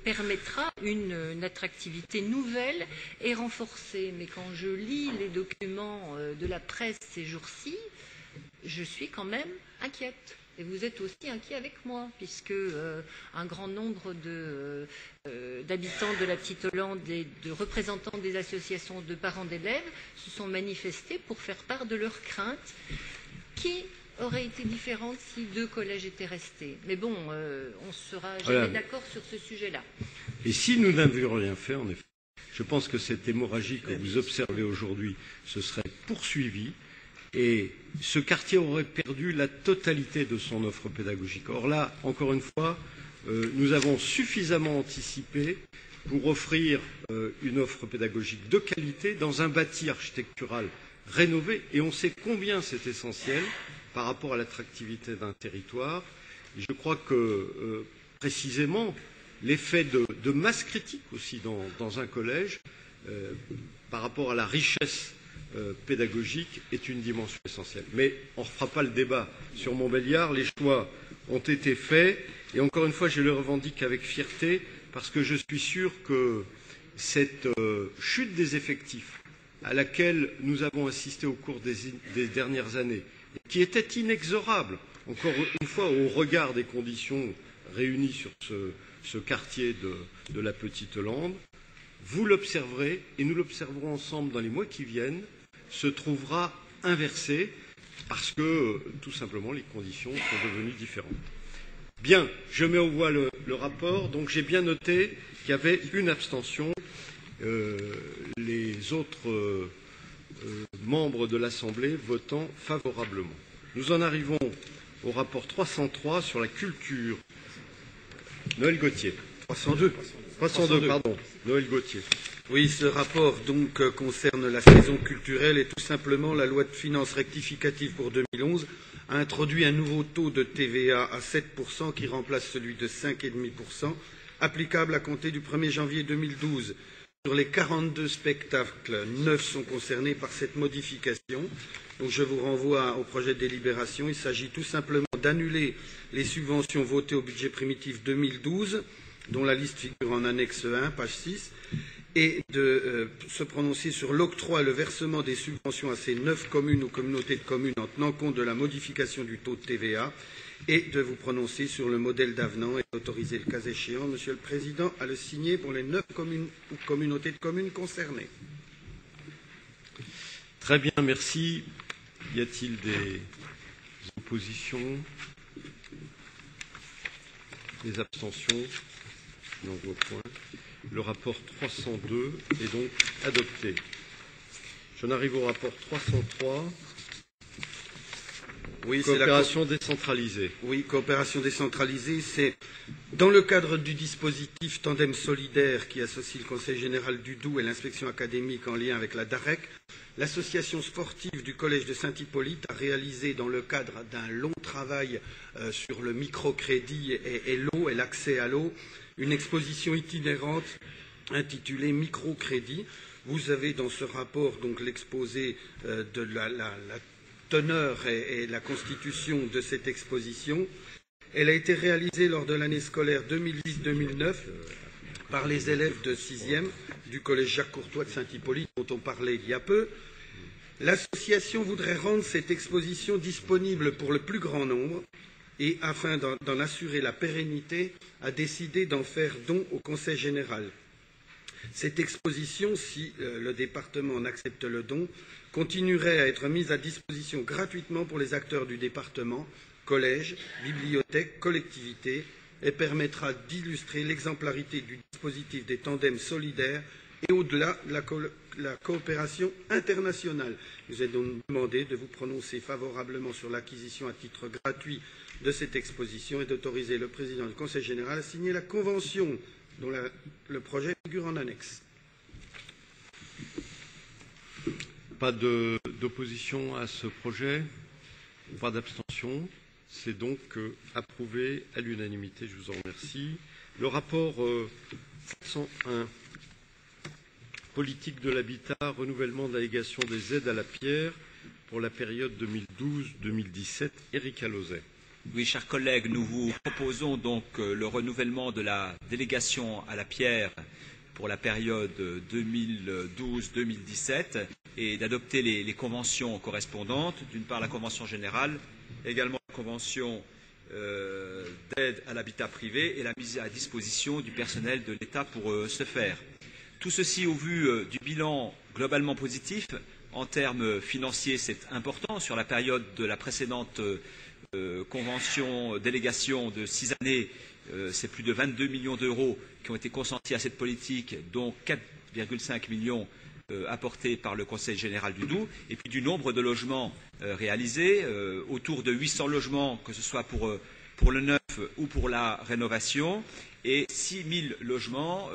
permettra une attractivité nouvelle et renforcée. Mais quand je lis les documents de la presse ces jours-ci, je suis quand même inquiète. Et vous êtes aussi inquiet avec moi, puisque un grand nombre d'habitants de la Petite Hollande et de représentants des associations de parents d'élèves se sont manifestés pour faire part de leurs craintes, qui auraient été différentes si deux collèges étaient restés. Mais bon, on ne sera jamais d'accord sur ce sujet-là. Et si nous n'avions rien fait, en effet, je pense que cette hémorragie que vous observez aujourd'hui se serait poursuivie Et ce quartier aurait perdu la totalité de son offre pédagogique. Or là, encore une fois, nous avons suffisamment anticipé pour offrir une offre pédagogique de qualité dans un bâti architectural rénové, et on sait combien c'est essentiel par rapport à l'attractivité d'un territoire. Et je crois que, précisément, l'effet de masse critique aussi dans un collège, par rapport à la richesse pédagogique, est une dimension essentielle. Mais on ne refera pas le débat sur Montbéliard, les choix ont été faits, et encore une fois, je le revendique avec fierté, parce que je suis sûr que cette chute des effectifs à laquelle nous avons assisté au cours des dernières années, et qui était inexorable, encore une fois, au regard des conditions réunies sur ce quartier de la Petite Lande, vous l'observerez, et nous l'observerons ensemble dans les mois qui viennent, se trouvera inversée, parce que, tout simplement, les conditions sont devenues différentes. Bien, je mets au voie le rapport. Donc j'ai bien noté qu'il y avait une abstention. Les autres membres de l'Assemblée votant favorablement. Nous en arrivons au rapport 303 sur la culture. Noël Gauthier. 302, pardon. Noël Gauthier. Oui, ce rapport donc concerne la saison culturelle et tout simplement la loi de finances rectificative pour 2011 a introduit un nouveau taux de TVA à 7% qui remplace celui de 5,5% applicable à compter du 1er janvier 2012. Sur les 42 spectacles, 9 sont concernés par cette modification. Donc je vous renvoie au projet de délibération. Il s'agit tout simplement d'annuler les subventions votées au budget primitif 2012, dont la liste figure en annexe 1, page 6, et de se prononcer sur l'octroi et le versement des subventions à ces 9 communes ou communautés de communes en tenant compte de la modification du taux de TVA, et de vous prononcer sur le modèle d'avenant et d'autoriser le cas échéant, Monsieur le Président, à le signer pour les 9 communes ou communautés de communes concernées. Très bien, merci. Y a-t-il des oppositions? Des abstentions? Je n'en vois point. Le rapport 302 est donc adopté. J'en arrive au rapport 303. Oui, coopération décentralisée. Oui, coopération décentralisée, c'est dans le cadre du dispositif Tandem solidaire qui associe le Conseil général du Doubs et l'inspection académique en lien avec la DAREC. L'association sportive du Collège de Saint-Hippolyte a réalisé, dans le cadre d'un long travail sur le microcrédit et l'eau et l'accès à l'eau, une exposition itinérante intitulée Microcrédit. Vous avez dans ce rapport donc l'exposé de la teneur et la constitution de cette exposition. Elle a été réalisée lors de l'année scolaire 2010-2009 par les élèves de 6e du collège Jacques Courtois de Saint-Hippolyte, dont on parlait il y a peu. L'association voudrait rendre cette exposition disponible pour le plus grand nombre et, afin d'en assurer la pérennité, a décidé d'en faire don au Conseil général. Cette exposition, si le département en accepte le don, continuerait à être mise à disposition gratuitement pour les acteurs du département, collèges, bibliothèques, collectivités, et permettra d'illustrer l'exemplarité du dispositif des tandems solidaires et au-delà de la coopération internationale. Il vous est donc demandé de vous prononcer favorablement sur l'acquisition à titre gratuit de cette exposition et d'autoriser le président du Conseil général à signer la convention dont le projet figure en annexe. Pas d'opposition à ce projet, pas d'abstention. C'est donc approuvé à l'unanimité. Je vous en remercie. Le rapport 101, politique de l'habitat, renouvellement de l'allégation des aides à la pierre pour la période 2012-2017. Éric Alauzet. Oui, chers collègues, nous vous proposons donc le renouvellement de la délégation à la pierre pour la période 2012-2017 et d'adopter les conventions correspondantes. D'une part, la convention générale, également la convention d'aide à l'habitat privé et la mise à disposition du personnel de l'État pour ce faire. Tout ceci au vu du bilan globalement positif. En termes financiers, c'est important. Sur la période de la précédente convention, délégation de 6 années, c'est plus de 22 millions d'euros qui ont été consentis à cette politique, dont 4,5 millions apportés par le Conseil général du Doubs, et puis du nombre de logements réalisés, autour de 800 logements, que ce soit pour le neuf ou pour la rénovation, et 6 000 logements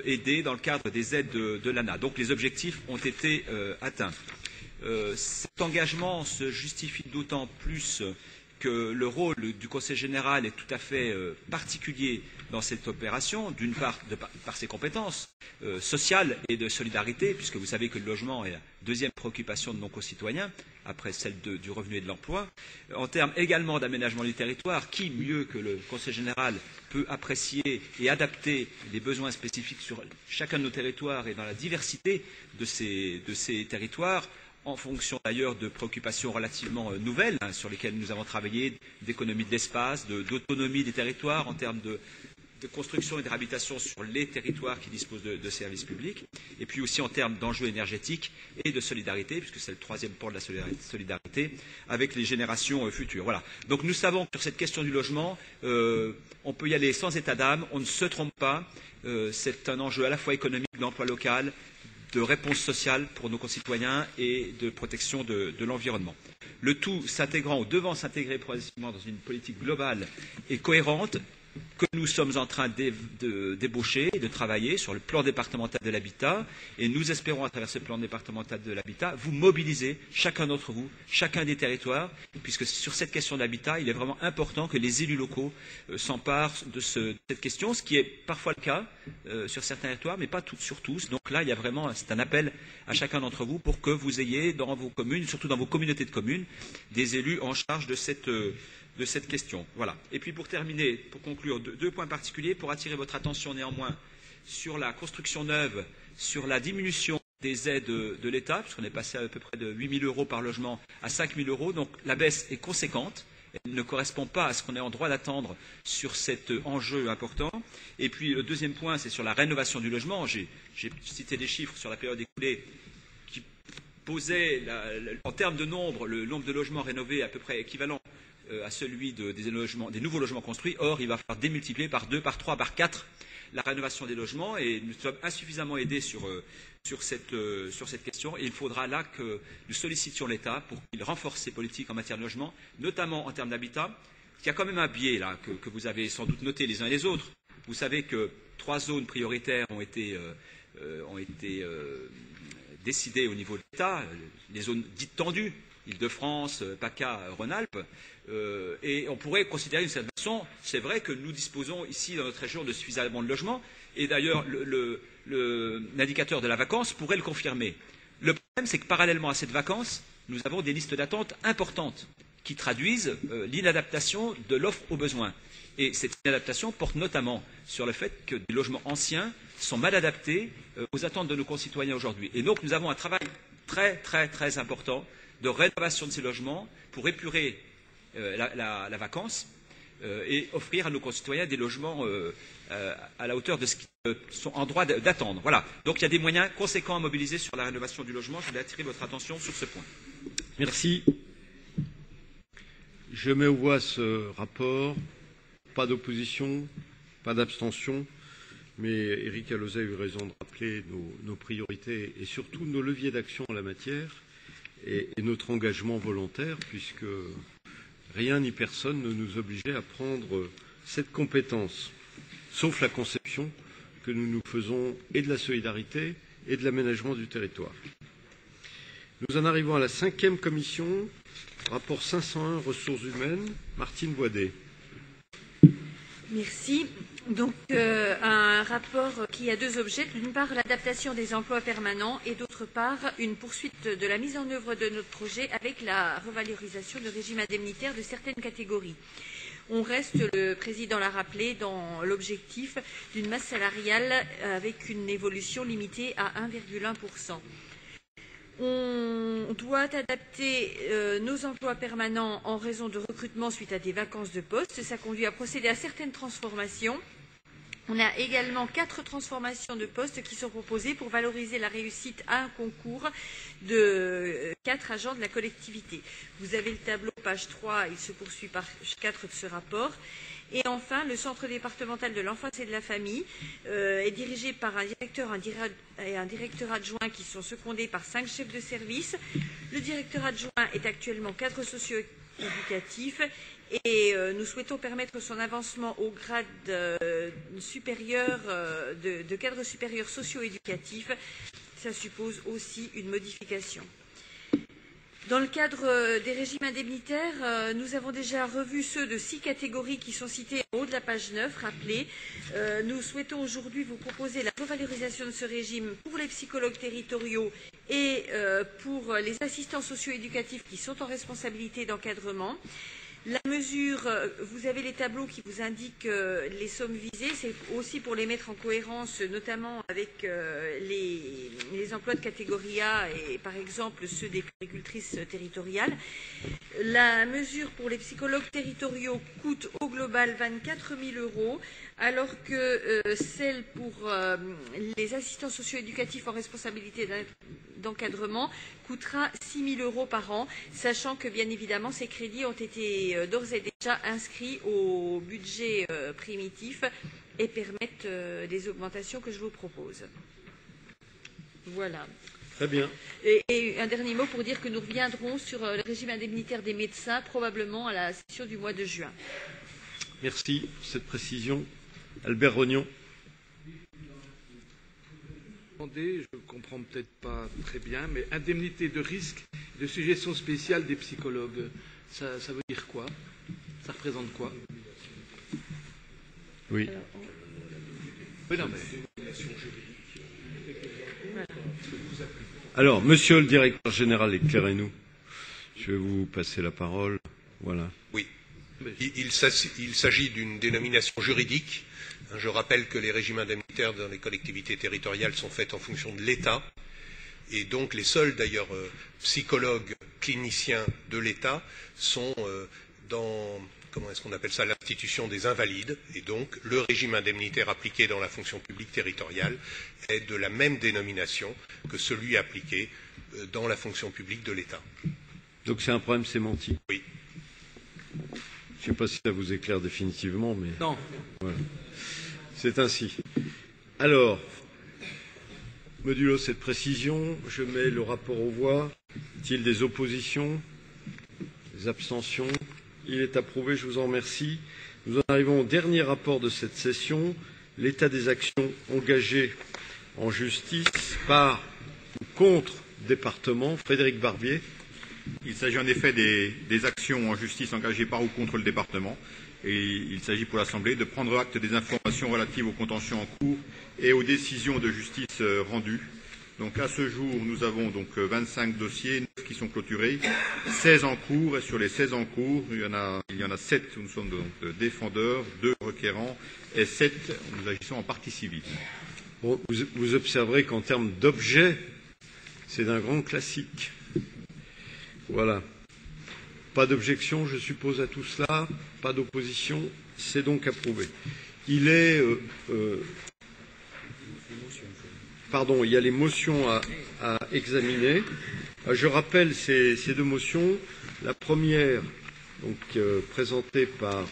aidés dans le cadre des aides de l'ANA. Donc les objectifs ont été atteints. Cet engagement se justifie d'autant plus que le rôle du Conseil général est tout à fait particulier dans cette opération, d'une part par ses compétences sociales et de solidarité, puisque vous savez que le logement est la deuxième préoccupation de nos concitoyens, après celle du revenu et de l'emploi, en termes également d'aménagement du territoire. Qui mieux que le Conseil général peut apprécier et adapter les besoins spécifiques sur chacun de nos territoires et dans la diversité de ces territoires, en fonction d'ailleurs de préoccupations relativement nouvelles sur lesquelles nous avons travaillé, d'économie de l'espace, d'autonomie des territoires en termes de construction et de réhabilitation sur les territoires qui disposent de services publics, et puis aussi en termes d'enjeux énergétiques et de solidarité, puisque c'est le troisième pôle de la solidarité, avec les générations futures. Voilà. Donc nous savons que sur cette question du logement, on peut y aller sans état d'âme, on ne se trompe pas, c'est un enjeu à la fois économique, d'emploi local, de réponse sociale pour nos concitoyens et de protection de l'environnement. Le tout s'intégrant ou devant s'intégrer progressivement dans une politique globale et cohérente que nous sommes en train d'ébaucher et de travailler sur le plan départemental de l'habitat, et nous espérons à travers ce plan départemental de l'habitat vous mobiliser, chacun d'entre vous, chacun des territoires, puisque sur cette question de l'habitat, il est vraiment important que les élus locaux s'emparent de cette question, ce qui est parfois le cas sur certains territoires, mais pas sur tous. Donc là, il y a vraiment, c'est un appel à chacun d'entre vous pour que vous ayez dans vos communes, surtout dans vos communautés de communes, des élus en charge de cette question. Voilà. Et puis pour terminer, pour conclure, deux points particuliers pour attirer votre attention néanmoins sur la construction neuve, sur la diminution des aides de l'État, puisqu'on est passé à peu près de 8 000 € par logement à 5 000 €. Donc la baisse est conséquente. Elle ne correspond pas à ce qu'on est en droit d'attendre sur cet enjeu important. Et puis le deuxième point, c'est sur la rénovation du logement. J'ai cité des chiffres sur la période écoulée qui posaient, en termes de nombre, le nombre de logements rénovés à peu près équivalent à celui des nouveaux logements construits. Or, il va falloir démultiplier par 2, par 3, par 4 la rénovation des logements, et nous sommes insuffisamment aidés sur cette question, et il faudra là que nous sollicitions l'État pour qu'il renforce ses politiques en matière de logement, notamment en termes d'habitat. Il y a quand même un biais là que vous avez sans doute noté les uns et les autres. Vous savez que 3 zones prioritaires ont été décidées au niveau de l'État, les zones dites tendues, Île-de-France, PACA, Rhône-Alpes, et on pourrait considérer d'une certaine façon, c'est vrai que nous disposons ici dans notre région de suffisamment de logements, et d'ailleurs l'indicateur de la vacance pourrait le confirmer. Le problème, c'est que parallèlement à cette vacance, nous avons des listes d'attente importantes qui traduisent l'inadaptation de l'offre aux besoins. Et cette inadaptation porte notamment sur le fait que des logements anciens sont mal adaptés aux attentes de nos concitoyens aujourd'hui. Et donc nous avons un travail très très très important de rénovation de ces logements pour épurer la vacance et offrir à nos concitoyens des logements à la hauteur de ce qu'ils sont en droit d'attendre. Voilà. Donc il y a des moyens conséquents à mobiliser sur la rénovation du logement. Je voulais attirer votre attention sur ce point. Merci. Je mets aux voix ce rapport. Pas d'opposition, pas d'abstention. Mais Éric Alauzet a eu raison de rappeler nos priorités et surtout nos leviers d'action en la matière et notre engagement volontaire, puisque rien ni personne ne nous obligeait à prendre cette compétence, sauf la conception que nous faisons et de la solidarité et de l'aménagement du territoire. Nous en arrivons à la 5e commission, rapport 501, ressources humaines. Martine Boisdet. Merci. Donc, un rapport qui a 2 objets. D'une part, l'adaptation des emplois permanents et d'autre part, une poursuite de la mise en œuvre de notre projet avec la revalorisation du régime indemnitaire de certaines catégories. On reste, le Président l'a rappelé, dans l'objectif d'une masse salariale avec une évolution limitée à 1,1%. On doit adapter nos emplois permanents en raison de recrutement suite à des vacances de poste. Ça conduit à procéder à certaines transformations. On a également 4 transformations de postes qui sont proposées pour valoriser la réussite à un concours de 4 agents de la collectivité. Vous avez le tableau, page 3, il se poursuit par 4 de ce rapport. Et enfin, le Centre départemental de l'enfance et de la famille est dirigé par un directeur et un directeur adjoint qui sont secondés par 5 chefs de service. Le directeur adjoint est actuellement cadre socio-éducatif et nous souhaitons permettre son avancement au grade supérieur de cadre supérieur socio-éducatif. Ça suppose aussi une modification. Dans le cadre des régimes indemnitaires, nous avons déjà revu ceux de 6 catégories qui sont cités en haut de la page 9, rappelez. Nous souhaitons aujourd'hui vous proposer la revalorisation de ce régime pour les psychologues territoriaux et pour les assistants socio-éducatifs qui sont en responsabilité d'encadrement. La mesure, vous avez les tableaux qui vous indiquent les sommes visées, c'est aussi pour les mettre en cohérence, notamment avec les emplois de catégorie A et par exemple ceux des agricultrices territoriales. La mesure pour les psychologues territoriaux coûte au global 24 000 €, alors que celle pour les assistants socio-éducatifs en responsabilité d'encadrement coûtera 6 000 € par an, sachant que bien évidemment ces crédits ont été d'ores et déjà inscrits au budget primitif et permettent les augmentations que je vous propose. Voilà. Très bien. Et un dernier mot pour dire que nous reviendrons sur le régime indemnitaire des médecins, probablement à la session du mois de juin. Merci pour cette précision. Albert Rognon. Je ne comprends peut-être pas très bien, mais indemnité de risque de suggestion spéciale des psychologues, ça veut dire quoi? Ça représente quoi? Oui. Oui, non, mais... Alors, monsieur le directeur général, éclairez-nous. Je vais vous passer la parole. Voilà. Oui. Il s'agit d'une dénomination juridique. Je rappelle que les régimes indemnitaires dans les collectivités territoriales sont faits en fonction de l'État. Et donc les seuls, d'ailleurs, psychologues cliniciens de l'État sont dans, comment est-ce qu'on appelle ça, l'institution des invalides. Et donc le régime indemnitaire appliqué dans la fonction publique territoriale est de la même dénomination que celui appliqué dans la fonction publique de l'État. Donc c'est un problème sémantique. Oui. Je ne sais pas si ça vous éclaire définitivement, mais... Non. Voilà. C'est ainsi. Alors, modulo cette précision, je mets le rapport aux voix. Y a-t-il des oppositions? Des abstentions? Il est approuvé, je vous en remercie. Nous en arrivons au dernier rapport de cette session, l'état des actions engagées en justice par ou contre département. Frédéric Barbier. Il s'agit en effet des actions en justice engagées par ou contre le département. Et il s'agit pour l'Assemblée de prendre acte des informations relatives aux contentieux en cours et aux décisions de justice rendues. Donc à ce jour, nous avons donc 25 dossiers, 9 qui sont clôturés, 16 en cours, et sur les 16 en cours, il y en a 7 où nous sommes donc défendeurs, 2 requérants, et 7 où nous agissons en partie civile. Bon, vous observerez qu'en termes d'objet, c'est d'un grand classique. Voilà. Pas d'objection, je suppose, à tout cela. Pas d'opposition. C'est donc approuvé. Il est... pardon, il y a les motions à examiner. Je rappelle ces 2 motions. La première, donc, présentée par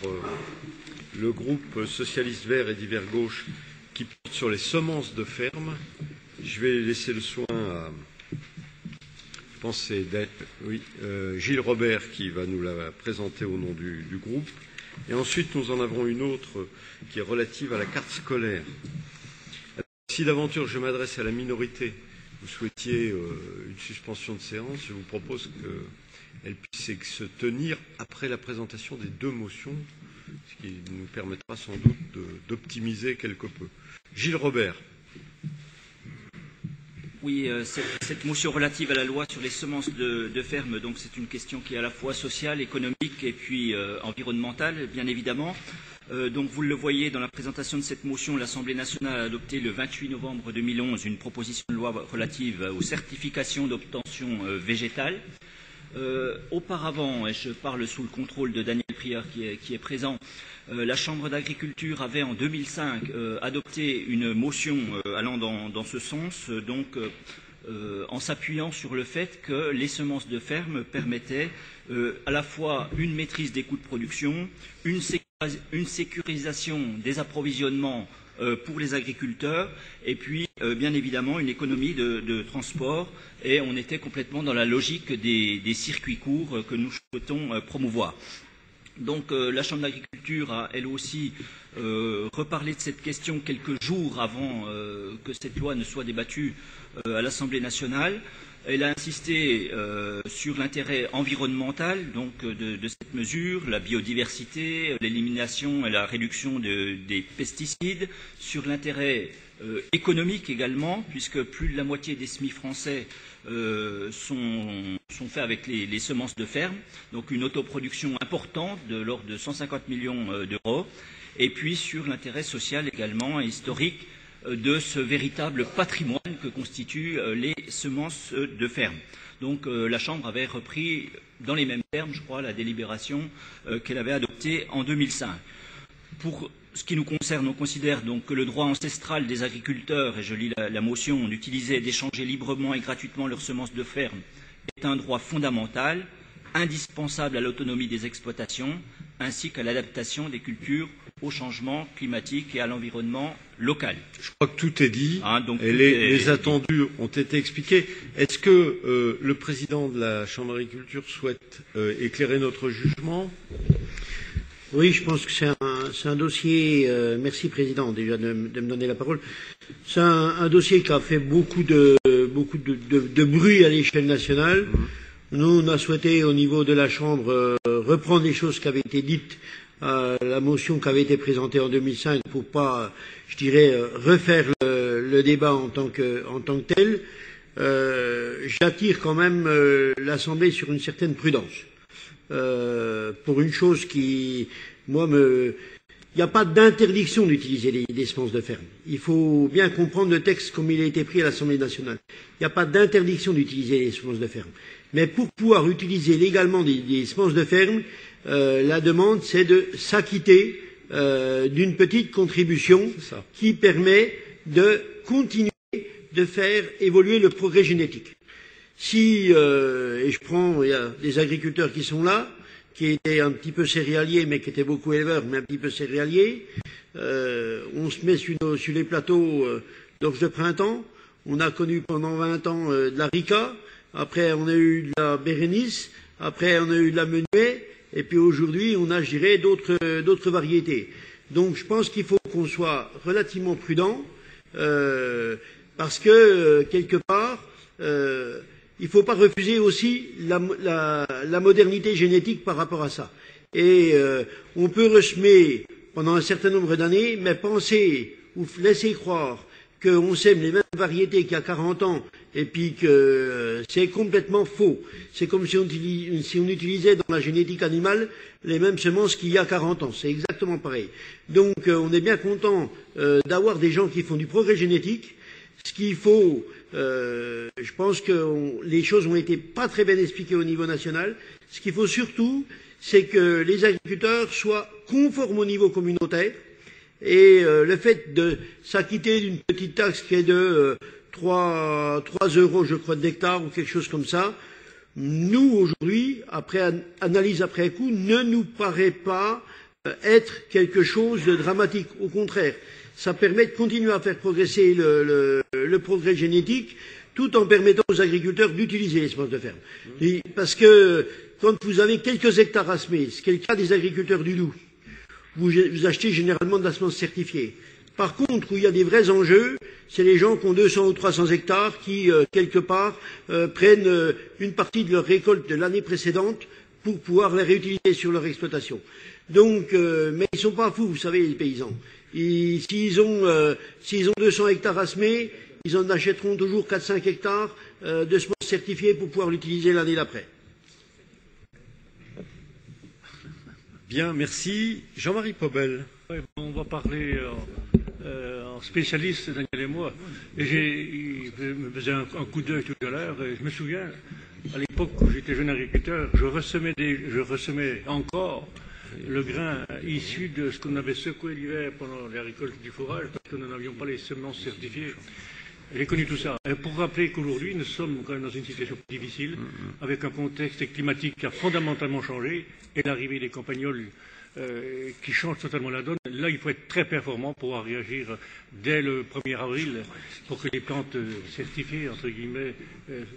le groupe socialiste vert et divers gauche, qui porte sur les semences de ferme. Je vais laisser le soin à... Je pense que c'est Gilles Robert qui va nous la présenter au nom du groupe. Et ensuite, nous en avons une autre qui est relative à la carte scolaire. Alors, si d'aventure je m'adresse à la minorité, vous souhaitiez une suspension de séance, je vous propose qu'elle puisse se tenir après la présentation des 2 motions, ce qui nous permettra sans doute d'optimiser quelque peu. Gilles Robert. Oui, cette motion relative à la loi sur les semences de ferme, donc c'est une question qui est à la fois sociale, économique et puis environnementale, bien évidemment. Donc vous le voyez dans la présentation de cette motion, l'Assemblée nationale a adopté le 28 novembre 2011 une proposition de loi relative aux certifications d'obtention végétale. Auparavant, et je parle sous le contrôle de Daniel Prieur qui est présent, la Chambre d'agriculture avait en 2005 adopté une motion allant dans ce sens, donc en s'appuyant sur le fait que les semences de ferme permettaient à la fois une maîtrise des coûts de production, une sécurité une sécurisation des approvisionnements pour les agriculteurs et puis bien évidemment une économie de transport, et on était complètement dans la logique des circuits courts que nous souhaitons promouvoir. Donc la Chambre d'agriculture a elle aussi reparlé de cette question quelques jours avant que cette loi ne soit débattue à l'Assemblée nationale. Elle a insisté sur l'intérêt environnemental donc, de cette mesure, la biodiversité, l'élimination et la réduction des pesticides, sur l'intérêt économique également, puisque plus de la moitié des semis français sont faits avec les semences de ferme, donc une autoproduction importante de l'ordre de 150 millions d'euros, et puis sur l'intérêt social également et historique de ce véritable patrimoine que constituent les semences de ferme. Donc la Chambre avait repris dans les mêmes termes, je crois, la délibération qu'elle avait adoptée en 2005. Pour ce qui nous concerne, on considère donc que le droit ancestral des agriculteurs, et je lis la motion, d'utiliser et d'échanger librement et gratuitement leurs semences de ferme est un droit fondamental, indispensable à l'autonomie des exploitations, ainsi qu'à l'adaptation des cultures au changement climatique et à l'environnement local. Je crois que tout est dit et les attendus ont été expliqués. Est-ce que le président de la Chambre d'agriculture souhaite éclairer notre jugement? Oui, je pense que c'est un dossier. Merci président déjà de me donner la parole. C'est un dossier qui a fait beaucoup de bruit à l'échelle nationale. Nous, on a souhaité au niveau de la Chambre reprendre les choses qui avaient été dites à la motion qui avait été présentée en 2005 pour pas, je dirais, refaire le débat en tant que tel. J'attire quand même l'Assemblée sur une certaine prudence. Pour une chose qui, moi, il n'y a pas d'interdiction d'utiliser des semences de ferme. Il faut bien comprendre le texte comme il a été pris à l'Assemblée nationale. Il n'y a pas d'interdiction d'utiliser les semences de ferme. Mais pour pouvoir utiliser légalement des semences de ferme, la demande, c'est de s'acquitter d'une petite contribution qui permet de continuer de faire évoluer le progrès génétique. Si, et il y a des agriculteurs qui sont là, qui étaient un petit peu céréaliers, mais qui étaient beaucoup éleveurs, mais un petit peu céréaliers, on se met sur les plateaux d'orge de printemps, on a connu pendant 20 ans de la Rica, après on a eu de la Bérénice, après on a eu de la Menuet, et puis aujourd'hui on a, je dirais, d'autres variétés. Donc je pense qu'il faut qu'on soit relativement prudent, parce que quelque part, il ne faut pas refuser aussi la modernité génétique par rapport à ça. Et on peut ressemer pendant un certain nombre d'années, mais penser ou laisser croire qu'on sème les mêmes variétés qu'il y a 40 ans et puis que c'est complètement faux. C'est comme si on utilisait dans la génétique animale les mêmes semences qu'il y a 40 ans. C'est exactement pareil. Donc on est bien content d'avoir des gens qui font du progrès génétique. Ce qu'il faut, je pense que les choses ont été pas très bien expliquées au niveau national. Ce qu'il faut surtout, c'est que les agriculteurs soient conformes au niveau communautaire. Et le fait de s'acquitter d'une petite taxe qui est de 3 euros, je crois, d'hectare ou quelque chose comme ça, nous, aujourd'hui, après analyse après coup, ne nous paraît pas être quelque chose de dramatique. Au contraire, ça permet de continuer à faire progresser le progrès génétique tout en permettant aux agriculteurs d'utiliser les semences de ferme. Et parce que quand vous avez quelques hectares à semer, ce qui est le cas des agriculteurs du Doubs, vous achetez généralement de la semence certifiée. Par contre, où il y a des vrais enjeux, c'est les gens qui ont 200 ou 300 hectares qui, quelque part, prennent une partie de leur récolte de l'année précédente pour pouvoir la réutiliser sur leur exploitation. Donc, mais ils ne sont pas fous, vous savez, les paysans. S'ils ont 200 hectares à semer, ils en achèteront toujours 4-5 hectares de semences certifiées pour pouvoir l'utiliser l'année d'après. Bien, merci. Jean-Marie Pobel. Ouais, on va parler en spécialiste, Daniel et moi. Et il me faisait un coup d'œil tout à l'heure. Je me souviens, à l'époque où j'étais jeune agriculteur, je ressemais encore le grain issu de ce qu'on avait secoué l'hiver pendant les récoltes du fourrage, parce que nous n'avions pas les semences certifiées. J'ai connu tout ça. Et pour rappeler qu'aujourd'hui, nous sommes quand même dans une situation difficile, avec un contexte climatique qui a fondamentalement changé, et l'arrivée des campagnols qui change totalement la donne. Là, il faut être très performant pour pouvoir réagir dès le 1er avril pour que les plantes certifiées, entre guillemets,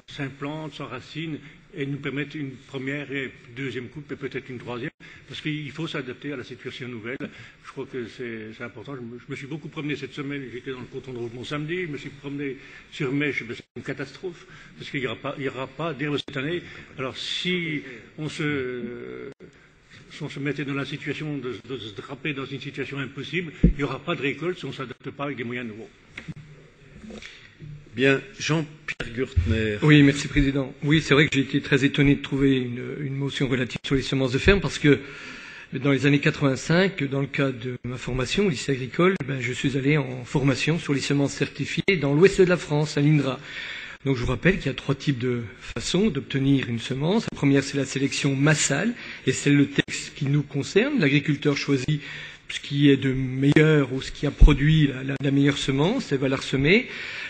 s'implantent, s'enracinent et nous permettent une première et deuxième coupe et peut-être une troisième, parce qu'il faut s'adapter à la situation nouvelle. Je crois que c'est important. Je me suis beaucoup promené cette semaine, j'étais dans le canton de Rosemont samedi, je me suis promené sur Mèche, c'est une catastrophe, parce qu'il n'y aura pas d'herbe cette année. Alors si on se mettait dans la situation de se draper dans une situation impossible, il n'y aura pas de récolte si on ne s'adapte pas avec des moyens nouveaux. Bien, Jean-Pierre Gürtner. Oui, merci Président. Oui, c'est vrai que j'ai été très étonné de trouver une motion relative sur les semences de ferme parce que dans les années 85, dans le cadre de ma formation au lycée agricole, je suis allé en formation sur les semences certifiées dans l'ouest de la France, à l'INRA. Donc je vous rappelle qu'il y a 3 types de façons d'obtenir une semence. La première, c'est la sélection massale, et c'est le texte qui nous concerne. L'agriculteur choisit ce qui est de meilleur ou ce qui a produit la meilleure semence, et va la ressemer.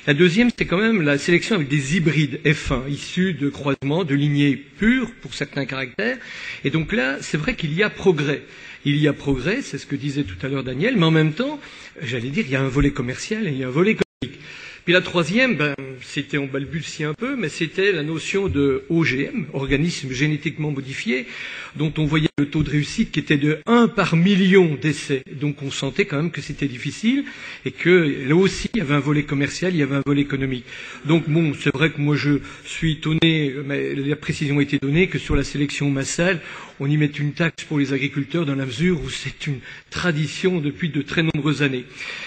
La deuxième, c'est quand même la sélection avec des hybrides F1, issus de croisements de lignées pures pour certains caractères. Et donc là, c'est vrai qu'il y a progrès. Il y a progrès, c'est ce que disait tout à l'heure Daniel, mais en même temps, j'allais dire, il y a un volet commercial et il y a un volet économique. Puis la troisième, c'était, on balbutie un peu, mais c'était la notion de OGM, organisme génétiquement modifié, dont on voyait le taux de réussite qui était de 1 par million d'essais. Donc on sentait quand même que c'était difficile et que là aussi il y avait un volet commercial, il y avait un volet économique. Donc bon, c'est vrai que moi je suis étonné, mais la précision a été donnée que sur la sélection massale, on y met une taxe pour les agriculteurs dans la mesure où c'est une tradition depuis de très nombreuses années.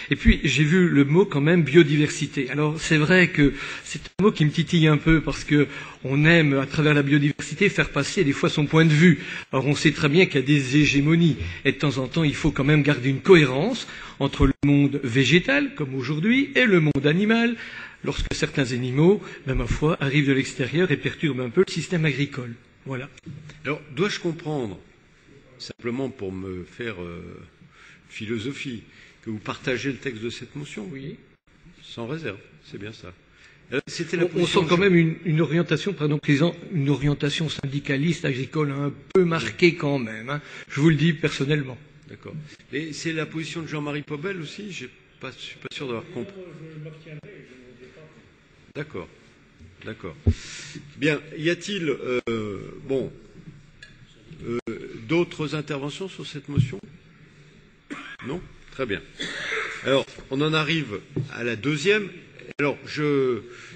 Et puis j'ai vu le mot quand même biodiversité. Alors c'est vrai que c'est un mot qui me titille un peu parce que on aime à travers la biodiversité faire passer des fois son point de vue. Alors on sait très bien qu'il y a des hégémonies et de temps en temps il faut quand même garder une cohérence entre le monde végétal comme aujourd'hui et le monde animal lorsque certains animaux, ma foi, arrivent de l'extérieur et perturbent un peu le système agricole. Voilà. Alors, dois-je comprendre, simplement pour me faire philosophie, que vous partagez le texte de cette motion? Oui. Sans réserve, c'est bien ça. On sent quand même une orientation, pardon, Président, une orientation syndicaliste agricole un peu marquée quand même. Hein. Je vous le dis personnellement. D'accord. Et c'est la position de Jean-Marie Pobel aussi? Je ne suis pas sûr d'avoir compris. D'accord. D'accord. Bien. Y a-t-il d'autres interventions sur cette motion? Non? Très bien. Alors, on en arrive à la deuxième. Alors,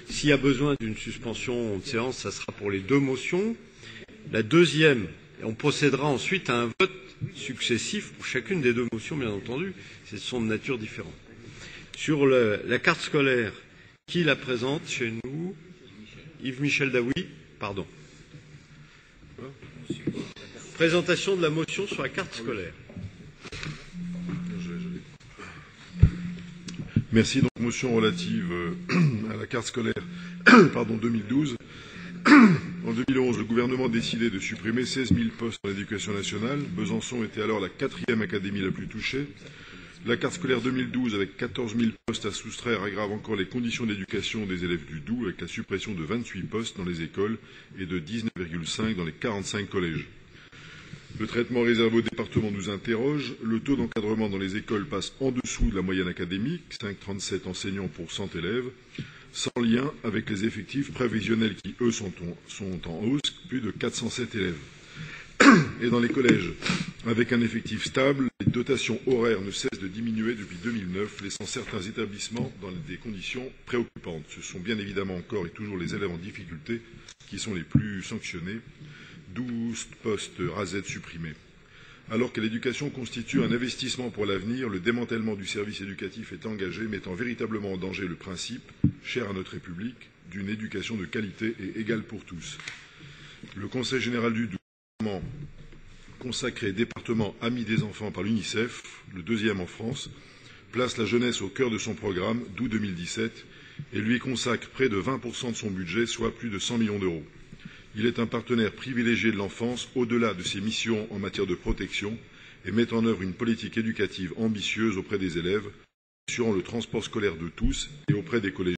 s'il y a besoin d'une suspension de séance, ça sera pour les 2 motions. La deuxième, on procédera ensuite à un vote successif pour chacune des 2 motions, bien entendu. Ce sont de nature différente. Sur la carte scolaire, qui la présente chez nous? Yves-Michel Daoui, pardon. Présentation de la motion sur la carte scolaire. Merci. Donc, motion relative à la carte scolaire 2012. En 2011, le gouvernement décidait de supprimer 16 000 postes dans l'éducation nationale. Besançon était alors la 4e académie la plus touchée. La carte scolaire 2012, avec 14 000 postes à soustraire, aggrave encore les conditions d'éducation des élèves du Doubs, avec la suppression de 28 postes dans les écoles et de 19,5 dans les 45 collèges. Le traitement réservé au département nous interroge. Le taux d'encadrement dans les écoles passe en dessous de la moyenne académique, 5,37 enseignants pour 100 élèves, sans lien avec les effectifs prévisionnels qui, eux, sont en hausse, plus de 407 élèves. Et dans les collèges, avec un effectif stable, les dotations horaires ne cessent de diminuer depuis 2009, laissant certains établissements dans des conditions préoccupantes. Ce sont bien évidemment encore et toujours les élèves en difficulté qui sont les plus sanctionnés. 12 postes RASET supprimés. Alors que l'éducation constitue un investissement pour l'avenir, le démantèlement du service éducatif est engagé, mettant véritablement en danger le principe, cher à notre République, d'une éducation de qualité et égale pour tous. Le Conseil général du Doubs, consacré département ami des enfants par l'UNICEF, le 2e en France, place la jeunesse au cœur de son programme d'août 2017 et lui consacre près de 20% de son budget, soit plus de 100 millions d'euros. Il est un partenaire privilégié de l'enfance au-delà de ses missions en matière de protection et met en œuvre une politique éducative ambitieuse auprès des élèves, assurant le transport scolaire de tous et auprès des collégiens.